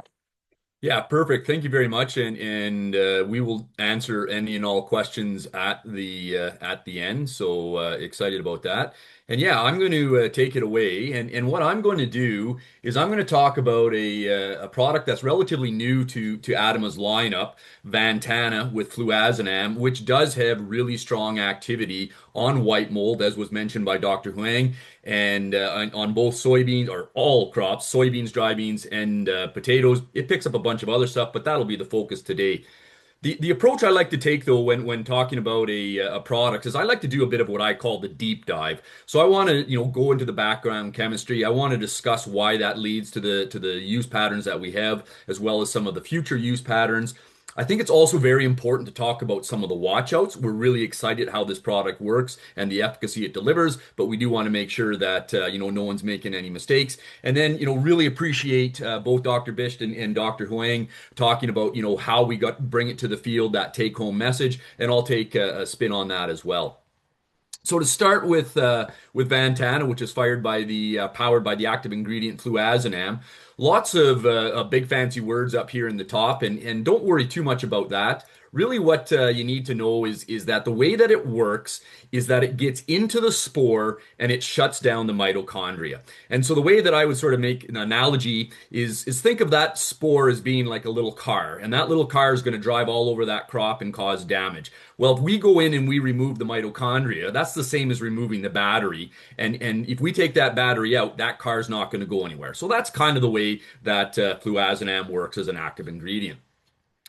S1: Yeah, perfect. Thank you very much, and we will answer any and all questions at the end. So excited about that. And yeah, I'm going to take it away. And what I'm going to do is I'm going to talk about a product that's relatively new to Adama's lineup, Vantana with fluazanam, which does have really strong activity on white mold, as was mentioned by Dr. Huang, and on both soybeans or all crops, soybeans, dry beans, and potatoes. It picks up a bunch of other stuff, but that'll be the focus today. The approach I like to take though when talking about a product is I like to do a bit of what I call the deep dive. So I want to go into the background chemistry. I want to discuss why that leads to the use patterns that we have, as well as some of the future use patterns. I think it's also very important to talk about some of the watchouts. We're really excited how this product works and the efficacy it delivers, but we do want to make sure that no one's making any mistakes. And then really appreciate both Dr. Bisht and Dr. Huang talking about how we got bring it to the field, that take home message, and I'll take a spin on that as well. So to start with Vantana, which is powered by the active ingredient fluazanam, lots of big fancy words up here in the top, and don't worry too much about that. Really, what you need to know is that the way that it works is that it gets into the spore and it shuts down the mitochondria. And so the way that I would sort of make an analogy is think of that spore as being like a little car, and that little car is going to drive all over that crop and cause damage. Well, if we go in and we remove the mitochondria, that's the same as removing the battery. And if we take that battery out, that car's not going to go anywhere. So that's kind of the way that fluazanam works as an active ingredient.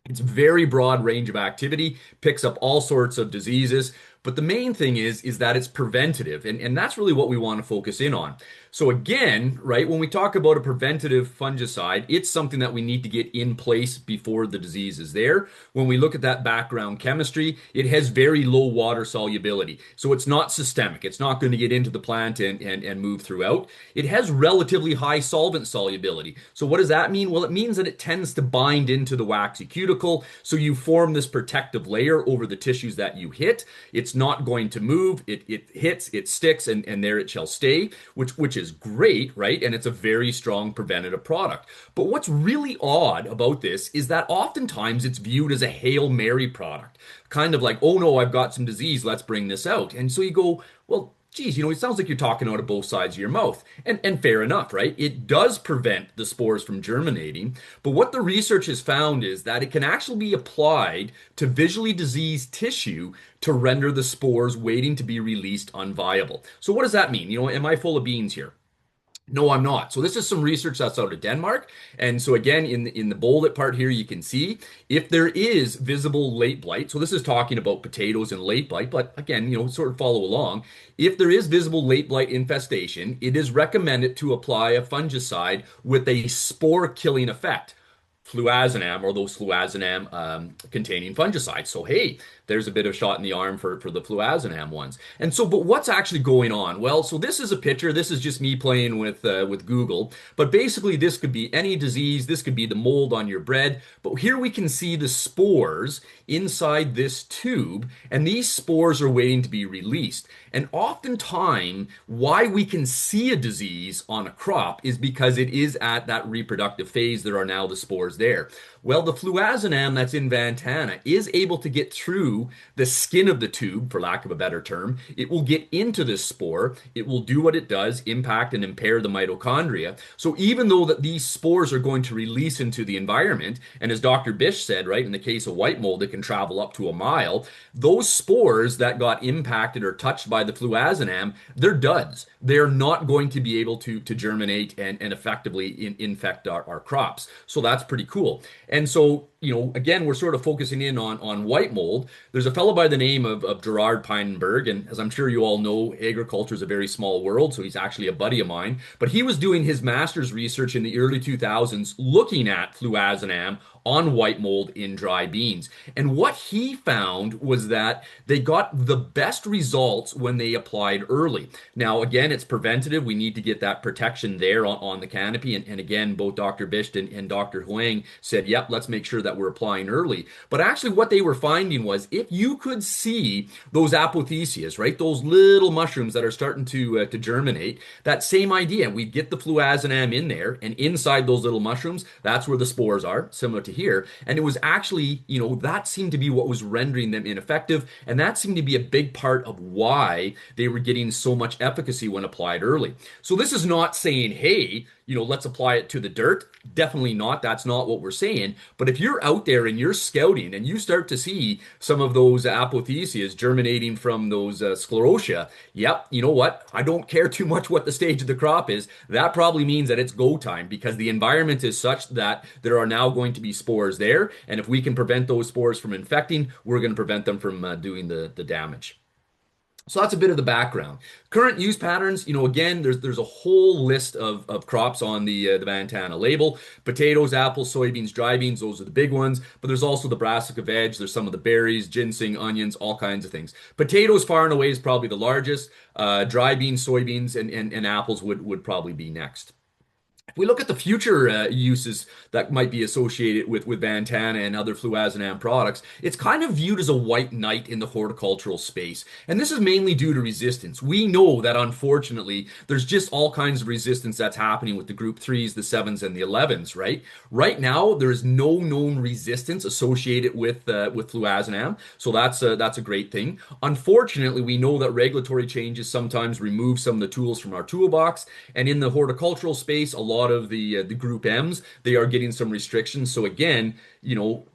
S1: It's very broad range of activity, picks up all sorts of diseases, but the main thing is that it's preventative, and that's really what we want to focus in on. So again, right, when we talk about a preventative fungicide, it's something that we need to get in place before the disease is there. When we look at that background chemistry, it has very low water solubility. So it's not systemic. It's not going to get into the plant and move throughout. It has relatively high solvent solubility. So what does that mean? Well, it means that it tends to bind into the waxy cuticle. So you form this protective layer over the tissues that you hit. It's not going to move. It hits, it sticks, and there it shall stay, which is great, right? And it's a very strong preventative product. But what's really odd about this is that oftentimes it's viewed as a Hail Mary product, kind of like, oh no, I've got some disease, let's bring this out. And so you go, well, geez, it sounds like you're talking out of both sides of your mouth. And fair enough, right? It does prevent the spores from germinating. But what the research has found is that it can actually be applied to visually diseased tissue to render the spores waiting to be released unviable. So what does that mean? Am I full of beans here? No, I'm not. So this is some research that's out of Denmark. And so again, in the bolded part here, you can see if there is visible late blight. So this is talking about potatoes and late blight, but again, sort of follow along. If there is visible late blight infestation, it is recommended to apply a fungicide with a spore killing effect. Fluazinam or those fluazinam containing fungicides. So hey, there's a bit of shot in the arm for the fluazinam ones. And so, but what's actually going on? Well, so this is a picture. This is just me playing with Google. But basically, this could be any disease. This could be the mold on your bread. But here we can see the spores inside this tube, and these spores are waiting to be released. And oftentimes, why we can see a disease on a crop is because it is at that reproductive phase. There are now the spores there. Well, the fluazinam that's in Vantana is able to get through the skin of the tube, for lack of a better term. It will get into this spore. It will do what it does, impact and impair the mitochondria. So even though that these spores are going to release into the environment, and as Dr. Bish said, right, in the case of white mold, it can travel up to a mile. Those spores that got impacted or touched by the fluazinam, they're duds. They're not going to be able to germinate and effectively infect our crops. So that's pretty cool. And so, again, we're sort of focusing in on white mold. There's a fellow by the name of Gerard Pynenberg, and as I'm sure you all know, agriculture is a very small world, so he's actually a buddy of mine. But he was doing his master's research in the early 2000s looking at fluazinam on white mold in dry beans. And what he found was that they got the best results when they applied early. Now, again, it's preventative. We need to get that protection there on the canopy. And again, both Dr. Bisht and Dr. Huang said, yep, let's make sure that we're applying early. But actually what they were finding was if you could see those apothecias, right, those little mushrooms that are starting to germinate, that same idea, we get the fluazinam in there, and inside those little mushrooms, that's where the spores are, similar to here. And it was actually, that seemed to be what was rendering them ineffective. And that seemed to be a big part of why they were getting so much efficacy when applied early. So this is not saying, hey, let's apply it to the dirt. Definitely not. That's not what we're saying. But if you're out there and you're scouting and you start to see some of those apothecias germinating from those sclerotia, yep, you know what? I don't care too much what the stage of the crop is. That probably means that it's go time because the environment is such that there are now going to be spores there. And if we can prevent those spores from infecting, we're going to prevent them from doing the damage. So that's a bit of the background. Current use patterns, again, there's a whole list of crops on the Vantana label. Potatoes, apples, soybeans, dry beans, those are the big ones. But there's also the brassica veg, there's some of the berries, ginseng, onions, all kinds of things. Potatoes far and away is probably the largest. Dry beans, soybeans, and apples would probably be next. If we look at the future uses that might be associated with Vantana and other fluazinam products, it's kind of viewed as a white knight in the horticultural space. And this is mainly due to resistance. We know that unfortunately, there's just all kinds of resistance that's happening with the group 3s, the 7s, and the 11s, right? Right now, there is no known resistance associated with fluazinam. So that's a great thing. Unfortunately, we know that regulatory changes sometimes remove some of the tools from our toolbox. And in the horticultural space, a lot of the group M's, they are getting some restrictions. So again,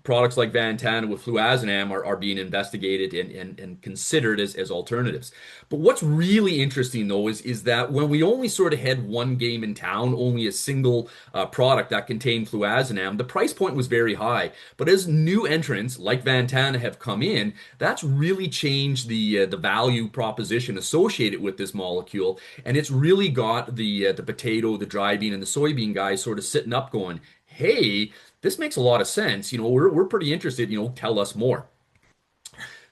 S1: products like Vantana with fluazinam are being investigated and considered as alternatives. But what's really interesting though is that when we only sort of had one game in town, only a single product that contained fluazinam, the price point was very high. But as new entrants like Vantana have come in, that's really changed the value proposition associated with this molecule, and it's really got the potato, the dry bean, and the soybean guys sort of sitting up going, hey, this makes a lot of sense. We're pretty interested, tell us more.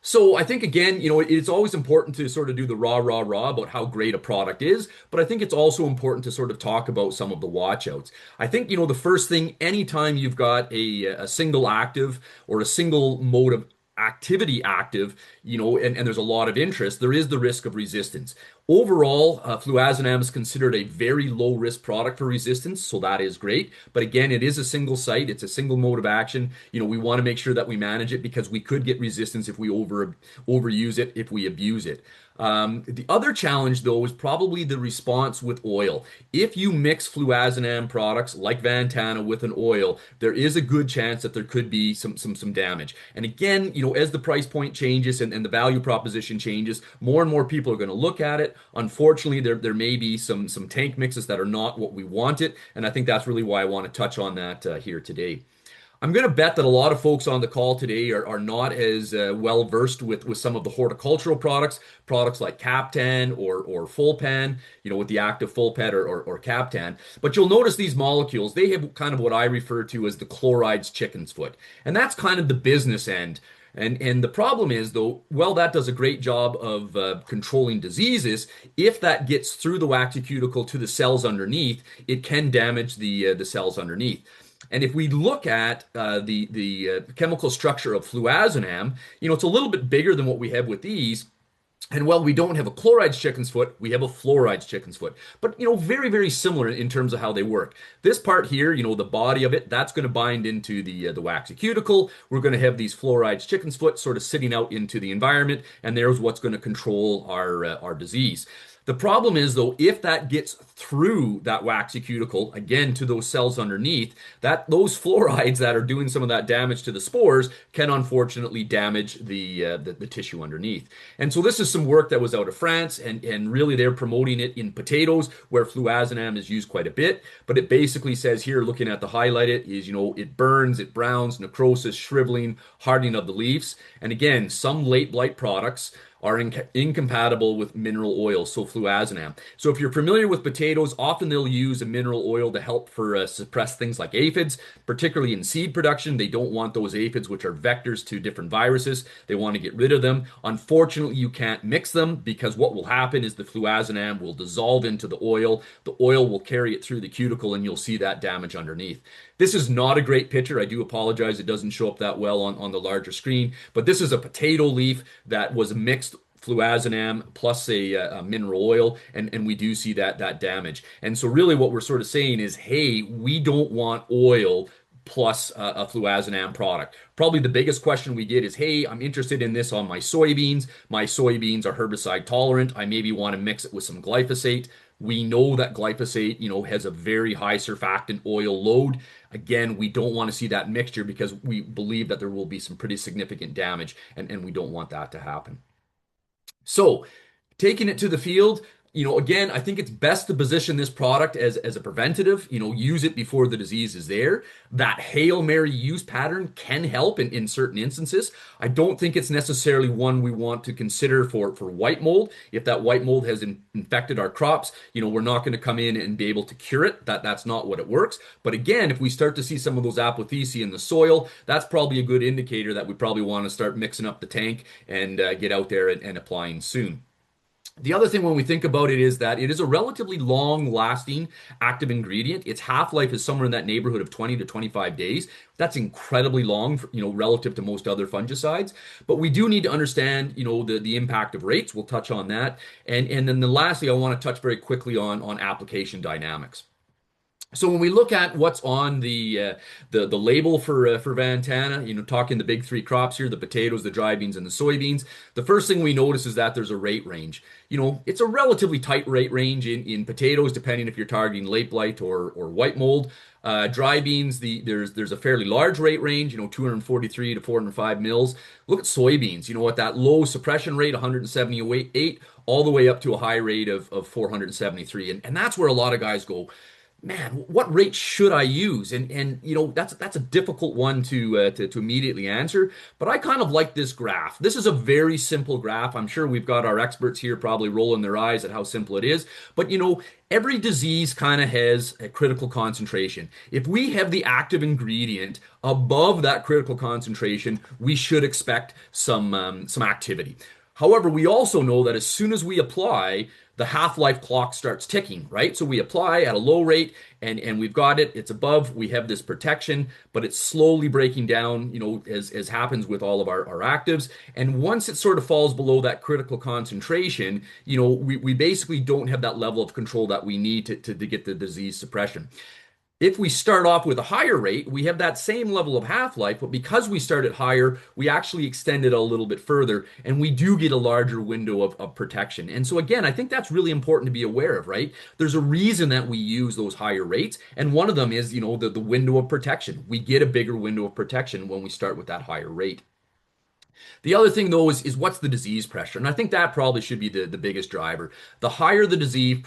S1: So I think again, it's always important to sort of do the raw about how great a product is, but I think it's also important to sort of talk about some of the watchouts. I think, the first thing, anytime you've got a single active or a single mode of activity active, and there's a lot of interest, there is the risk of resistance. Overall, fluazinam is considered a very low risk product for resistance, so that is great. But again, it is a single site, it's a single mode of action. We want to make sure that we manage it because we could get resistance if we overuse it, if we abuse it. The other challenge, though, is probably the response with oil. If you mix fluazinam products like Vantana with an oil, there is a good chance that there could be some damage. And again, as the price point changes and the value proposition changes, more and more people are going to look at it. Unfortunately, there may be some tank mixes that are not what we wanted, and I think that's really why I want to touch on that here today. I'm going to bet that a lot of folks on the call today are not as well versed with some of the horticultural products like Captan or Fullpan, with the active Fullpet or Captan. But you'll notice these molecules, they have kind of what I refer to as the chlorides chicken's foot. And that's kind of the business end. And the problem is, though, well, that does a great job of controlling diseases. If that gets through the waxy cuticle to the cells underneath, it can damage the cells underneath. And if we look at the chemical structure of fluazinam, it's a little bit bigger than what we have with these. And while we don't have a chlorides chicken's foot, we have a fluorides chicken's foot. But, very, very similar in terms of how they work. This part here, the body of it, that's going to bind into the waxy cuticle. We're going to have these fluorides chicken's foot sort of sitting out into the environment, and there's what's going to control our disease. The problem is, though, if that gets through that waxy cuticle, again, to those cells underneath, those fluorides that are doing some of that damage to the spores can unfortunately damage the tissue underneath. And so this is some work that was out of France, and really they're promoting it in potatoes, where fluazinam is used quite a bit. But it basically says here, looking at the highlighted, is, it burns, it browns, necrosis, shriveling, hardening of the leaves. And again, some late blight products are incompatible with mineral oil, so fluazinam. So if you're familiar with potatoes, often they'll use a mineral oil to help suppress things like aphids, particularly in seed production. They don't want those aphids, which are vectors to different viruses. They want to get rid of them. Unfortunately, you can't mix them, because what will happen is the fluazinam will dissolve into the oil. The oil will carry it through the cuticle, and you'll see that damage underneath. This is not a great picture. I do apologize. It doesn't show up that well on the larger screen, but this is a potato leaf that was mixed fluazinam plus a mineral oil, and we do see that damage. And so really what we're sort of saying is, hey, we don't want oil plus a fluazinam product. Probably the biggest question we get is, hey, I'm interested in this on my soybeans. My soybeans are herbicide tolerant. I maybe want to mix it with some glyphosate. We know that glyphosate, has a very high surfactant oil load. Again, we don't want to see that mixture, because we believe that there will be some pretty significant damage, and we don't want that to happen. So, taking it to the field, again, I think it's best to position this product as a preventative, use it before the disease is there. That Hail Mary use pattern can help in certain instances. I don't think it's necessarily one we want to consider for white mold. If that white mold has infected our crops, we're not going to come in and be able to cure it. That's not what it works. But again, if we start to see some of those apothecia in the soil, that's probably a good indicator that we probably want to start mixing up the tank and get out there and applying soon. The other thing when we think about it is that it is a relatively long-lasting active ingredient. Its half-life is somewhere in that neighborhood of 20 to 25 days. That's incredibly long, relative to most other fungicides. But we do need to understand, the impact of rates. We'll touch on that. And then lastly, I want to touch very quickly on application dynamics. So when we look at what's on the label for Vantana, talking the big three crops here, the potatoes, the dry beans, and the soybeans, the first thing we notice is that there's a rate range. It's a relatively tight rate range in potatoes, depending if you're targeting late blight or white mold. Dry beans, there's a fairly large rate range, 243 to 405 mils. Look at soybeans, at that low suppression rate, 178, all the way up to a high rate of 473. And that's where a lot of guys go, man, what rate should I use? And that's a difficult one to immediately answer. But I kind of like this graph. This is a very simple graph. I'm sure we've got our experts here probably rolling their eyes at how simple it is. But every disease kind of has a critical concentration. If we have the active ingredient above that critical concentration, we should expect some activity. However, we also know that as soon as we apply, the half-life clock starts ticking, right? So we apply at a low rate, and we've got it. It's above. We have this protection, but it's slowly breaking down, as happens with all of our actives. And once it sort of falls below that critical concentration, we basically don't have that level of control that we need to get the disease suppression. If we start off with a higher rate, we have that same level of half-life, but because we started higher, we actually extend it a little bit further, and we do get a larger window of protection. And so again, I think that's really important to be aware of, right? There's a reason that we use those higher rates, and one of them is, the window of protection. We get a bigger window of protection when we start with that higher rate. The other thing, though, is what's the disease pressure? And I think that probably should be the biggest driver. The higher the disease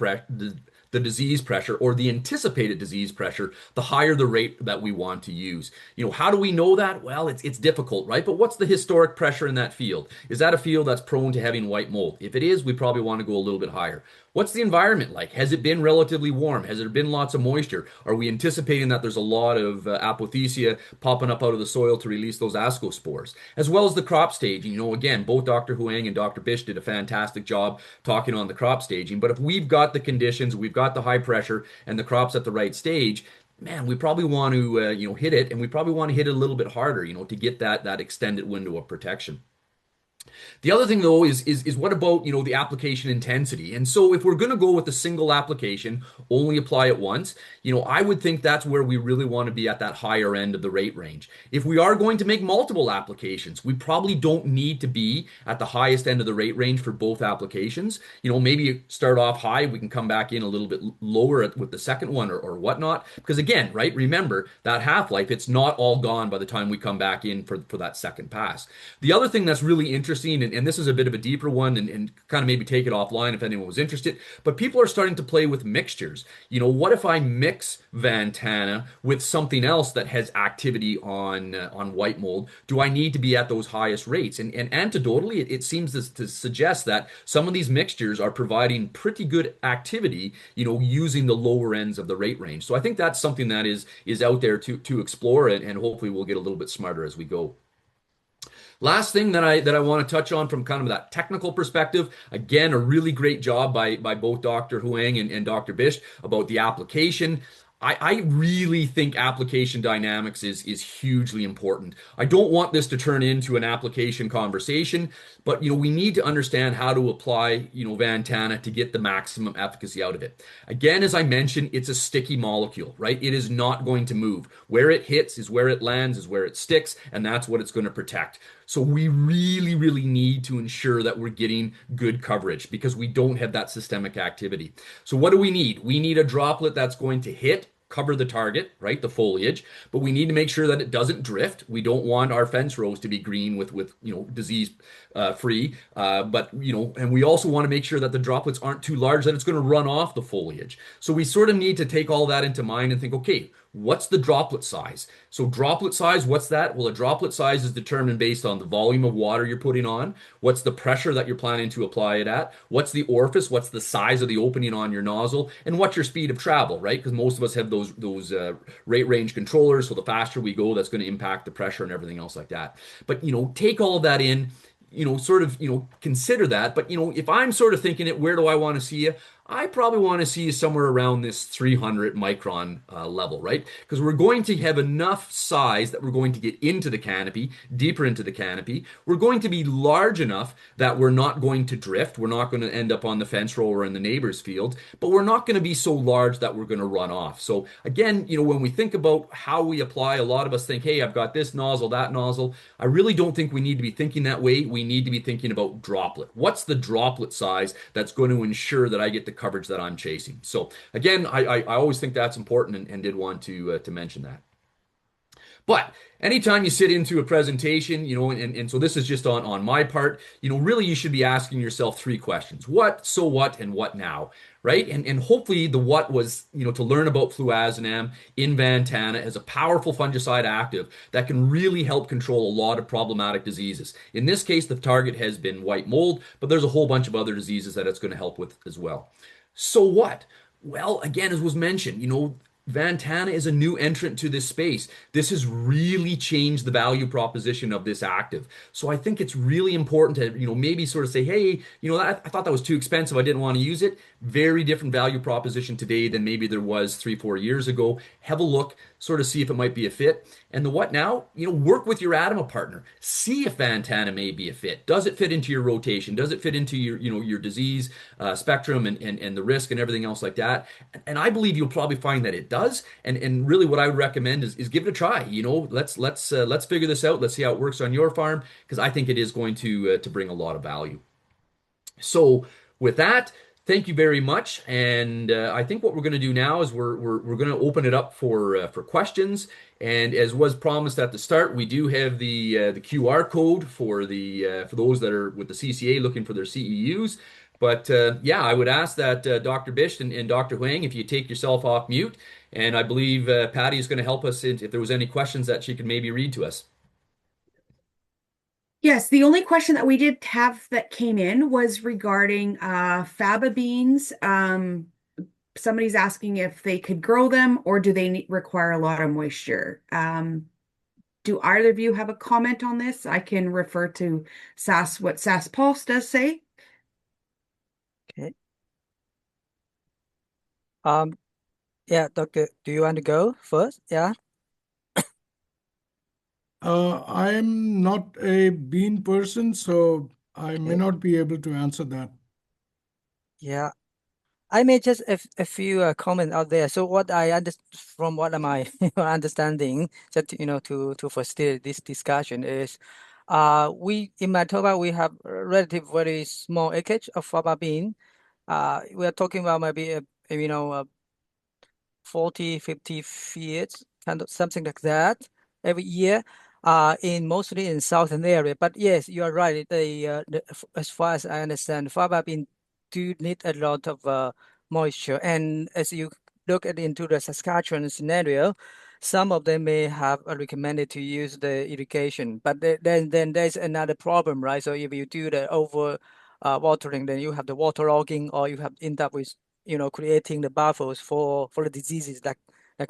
S1: pressure or the anticipated disease pressure, the higher the rate that we want to use. How do we know that? Well, it's difficult, right? But what's the historic pressure in that field? Is that a field that's prone to having white mold? If it is, we probably want to go a little bit higher. What's the environment like? Has it been relatively warm? Has there been lots of moisture? Are we anticipating that there's a lot of apothecia popping up out of the soil to release those ascospores? As well as the crop staging. Again, both Dr. Huang and Dr. Bish did a fantastic job talking on the crop staging. But if we've got the conditions, we've got the high pressure, and the crop's at the right stage, man, we probably want to hit it, and we probably want to hit it a little bit harder, to get that extended window of protection. The other thing though is what about, the application intensity? And so if we're going to go with a single application, only apply it once, I would think that's where we really want to be at that higher end of the rate range. If we are going to make multiple applications, we probably don't need to be at the highest end of the rate range for both applications. Maybe start off high, we can come back in a little bit lower with the second one or whatnot. Because again, right, remember that half-life, it's not all gone by the time we come back in for that second pass. The other thing that's really interesting, and this is a bit of a deeper one, and kind of maybe take it offline if anyone was interested, but people are starting to play with mixtures. What if I mix Vantana with something else that has activity on white mold? Do I need to be at those highest rates? And anecdotally, it seems to suggest that some of these mixtures are providing pretty good activity, using the lower ends of the rate range. So I think that's something that is out there to explore, and hopefully we'll get a little bit smarter as we go. Last thing that I want to touch on from kind of that technical perspective, again, a really great job by both Dr. Huang and Dr. Bish about the application. I really think application dynamics is hugely important. I don't want this to turn into an application conversation, but we need to understand how to apply Vantana to get the maximum efficacy out of it. Again, as I mentioned, it's a sticky molecule, right? It is not going to move. Where it hits is where it lands, is where it sticks, and that's what it's going to protect. So we really, really need to ensure that we're getting good coverage because we don't have that systemic activity. So what do we need? We need a droplet that's going to hit, cover the target, right, the foliage, but we need to make sure that it doesn't drift. We don't want our fence rows to be green with disease free, but and we also want to make sure that the droplets aren't too large that it's going to run off the foliage. So we sort of need to take all that into mind and think, okay, what's the droplet size? So droplet size, what's that? Well, a droplet size is determined based on the volume of water you're putting on. What's the pressure that you're planning to apply it at? What's the orifice? What's the size of the opening on your nozzle? And what's your speed of travel, right? Because most of us have those rate range controllers. So the faster we go, that's going to impact the pressure and everything else like that. But, take all of that in, consider that. But, if I'm sort of thinking it, where do I want to see you? I probably want to see you somewhere around this 300 micron level, right? Because we're going to have enough size that we're going to get into the canopy, deeper into the canopy. We're going to be large enough that we're not going to drift. We're not going to end up on the fence row or in the neighbor's field, but we're not going to be so large that we're going to run off. So again, when we think about how we apply, a lot of us think, hey, I've got this nozzle, that nozzle. I really don't think we need to be thinking that way. We need to be thinking about droplet. What's the droplet size that's going to ensure that I get the coverage that I'm chasing? So again, I always think that's important and did want to mention that. But anytime you sit into a presentation, and so this is just on my part, really you should be asking yourself three questions. What, so what, and what now, right? And hopefully the what was, to learn about fluazinam in Vantana as a powerful fungicide active that can really help control a lot of problematic diseases. In this case, the target has been white mold, but there's a whole bunch of other diseases that it's going to help with as well. So what? Well, again, as was mentioned, Vantana is a new entrant to this space. This has really changed the value proposition of this active. So I think it's really important to, maybe sort of say, hey, I thought that was too expensive. I didn't want to use it. Very different value proposition today than maybe there was 3-4 years ago. Have a look, sort of see if it might be a fit. And the what now? Work with your ADAMA partner. See if Vantana may be a fit. Does it fit into your rotation? Does it fit into your disease spectrum and the risk and everything else like that? And I believe you'll probably find that it does. And really, what I would recommend is give it a try. Let's figure this out. Let's see how it works on your farm because I think it is going to bring a lot of value. So with that, thank you very much. And I think what we're going to do now is we're going to open it up for questions. And as was promised at the start, we do have the QR code for those that are with the CCA looking for their CEUs. But yeah, I would ask that Dr. Bish and Dr. Huang, if you take yourself off mute, and I believe Patty is going to help us if there was any questions that she could maybe read to us.
S4: Yes, the only question that we did have that came in was regarding faba beans. Somebody's asking if they could grow them or do they require a lot of moisture. Do either of you have a comment on this? I can refer to what SAS Pulse does say.
S3: Okay. Yeah, Doctor, do you want to go first? Yeah.
S2: I'm not a bean person, so I may
S3: Okay.
S2: not be able to answer that.
S3: Yeah. I may just a few comment out there. So what I understand from what am I understanding, just to facilitate this discussion is, we in Manitoba we have a relative very small acreage of faba bean. We are talking about maybe 40, 50 feet, kind of something like that every year, in mostly in southern area. But yes, you are right. As far as I understand, faba bean do need a lot of moisture. And as you look into the Saskatchewan scenario, some of them may have recommended to use the irrigation. But then there's another problem, right? So if you do the over watering, then you have the waterlogging, or you have end up with creating the buffers for the diseases like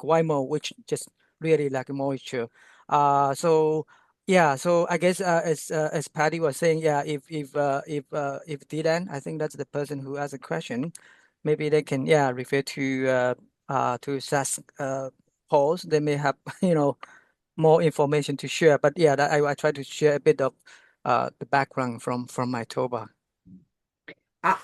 S3: white mold, which just really lack moisture. So yeah, so I guess as Patty was saying, yeah, if Dylan, I think that's the person who asked the question, maybe they can refer to SAS polls. They may have more information to share. But yeah, I try to share a bit of the background from Manitoba.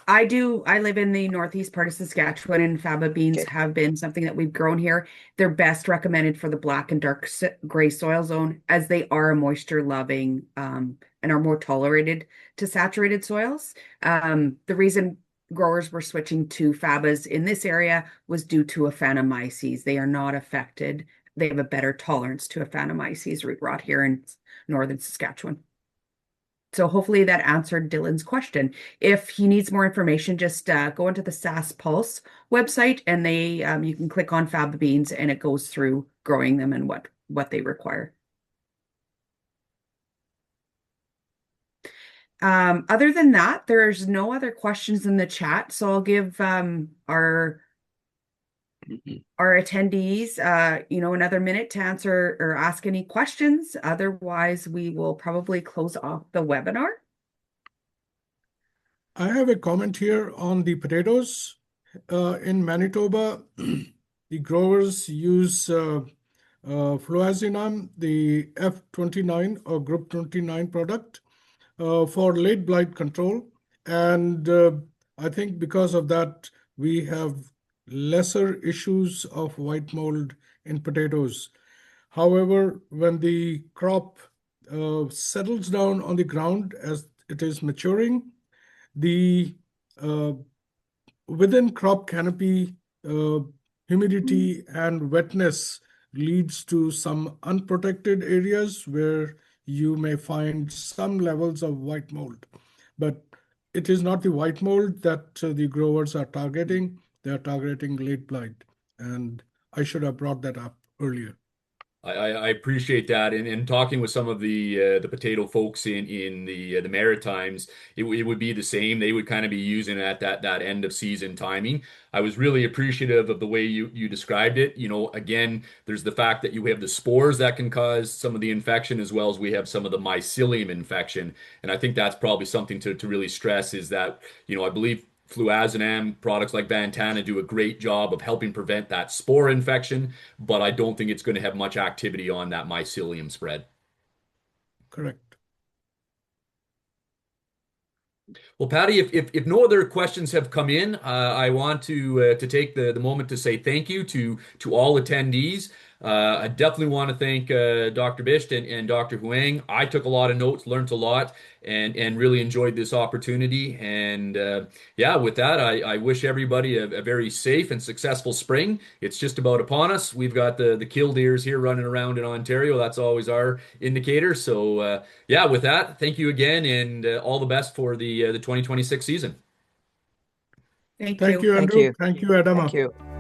S4: I do. I live in the northeast part of Saskatchewan, and faba beans
S3: Okay.
S4: have been something that we've grown here. They're best recommended for the black and dark gray soil zone, as they are moisture loving and are more tolerated to saturated soils. The reason growers were switching to fabas in this area was due to aphanomyces. They are not affected. They have a better tolerance to aphanomyces root rot here in northern Saskatchewan. So hopefully that answered Dylan's question. If he needs more information, just go into the SAS Pulse website and you can click on faba beans and it goes through growing them and what they require. Other than that, there's no other questions in the chat. So I'll give our attendees another minute to answer or ask any questions. Otherwise, we will probably close off the webinar.
S2: I have a comment here on the potatoes. In Manitoba, the growers use fluazinum, the F29 or Group 29 product, for late blight control. And I think because of that, we have lesser issues of white mold in potatoes. However, when the crop settles down on the ground as it is maturing, the within crop canopy, humidity and wetness leads to some unprotected areas where you may find some levels of white mold. But it is not the white mold that the growers are targeting. They are targeting late blight. And I should have brought that up earlier.
S1: I appreciate that, and talking with some of the potato folks in the Maritimes, it would be the same. They would kind of be using it at that end of season timing. I was really appreciative of the way you described it. Again, there's the fact that you have the spores that can cause some of the infection, as well as we have some of the mycelium infection, and I think that's probably something to really stress is that I believe fluazanam products like Vantana do a great job of helping prevent that spore infection, but I don't think it's going to have much activity on that mycelium spread.
S2: Correct.
S1: Well, Patty, if no other questions have come in, I want to take the moment to say thank you to all attendees. I definitely want to thank Dr. Bisht and Dr. Huang. I took a lot of notes, learned a lot, and really enjoyed this opportunity. And yeah, with that, I wish everybody a very safe and successful spring. It's just about upon us. We've got the killdeers here running around in Ontario. That's always our indicator. So yeah, with that, thank you again, and all the best for the 2026 season.
S4: Thank
S2: Thank
S4: you.
S2: you,
S3: Thank
S2: Andrew.
S3: you.
S2: Thank you,
S3: Thank
S2: Adama.
S3: you.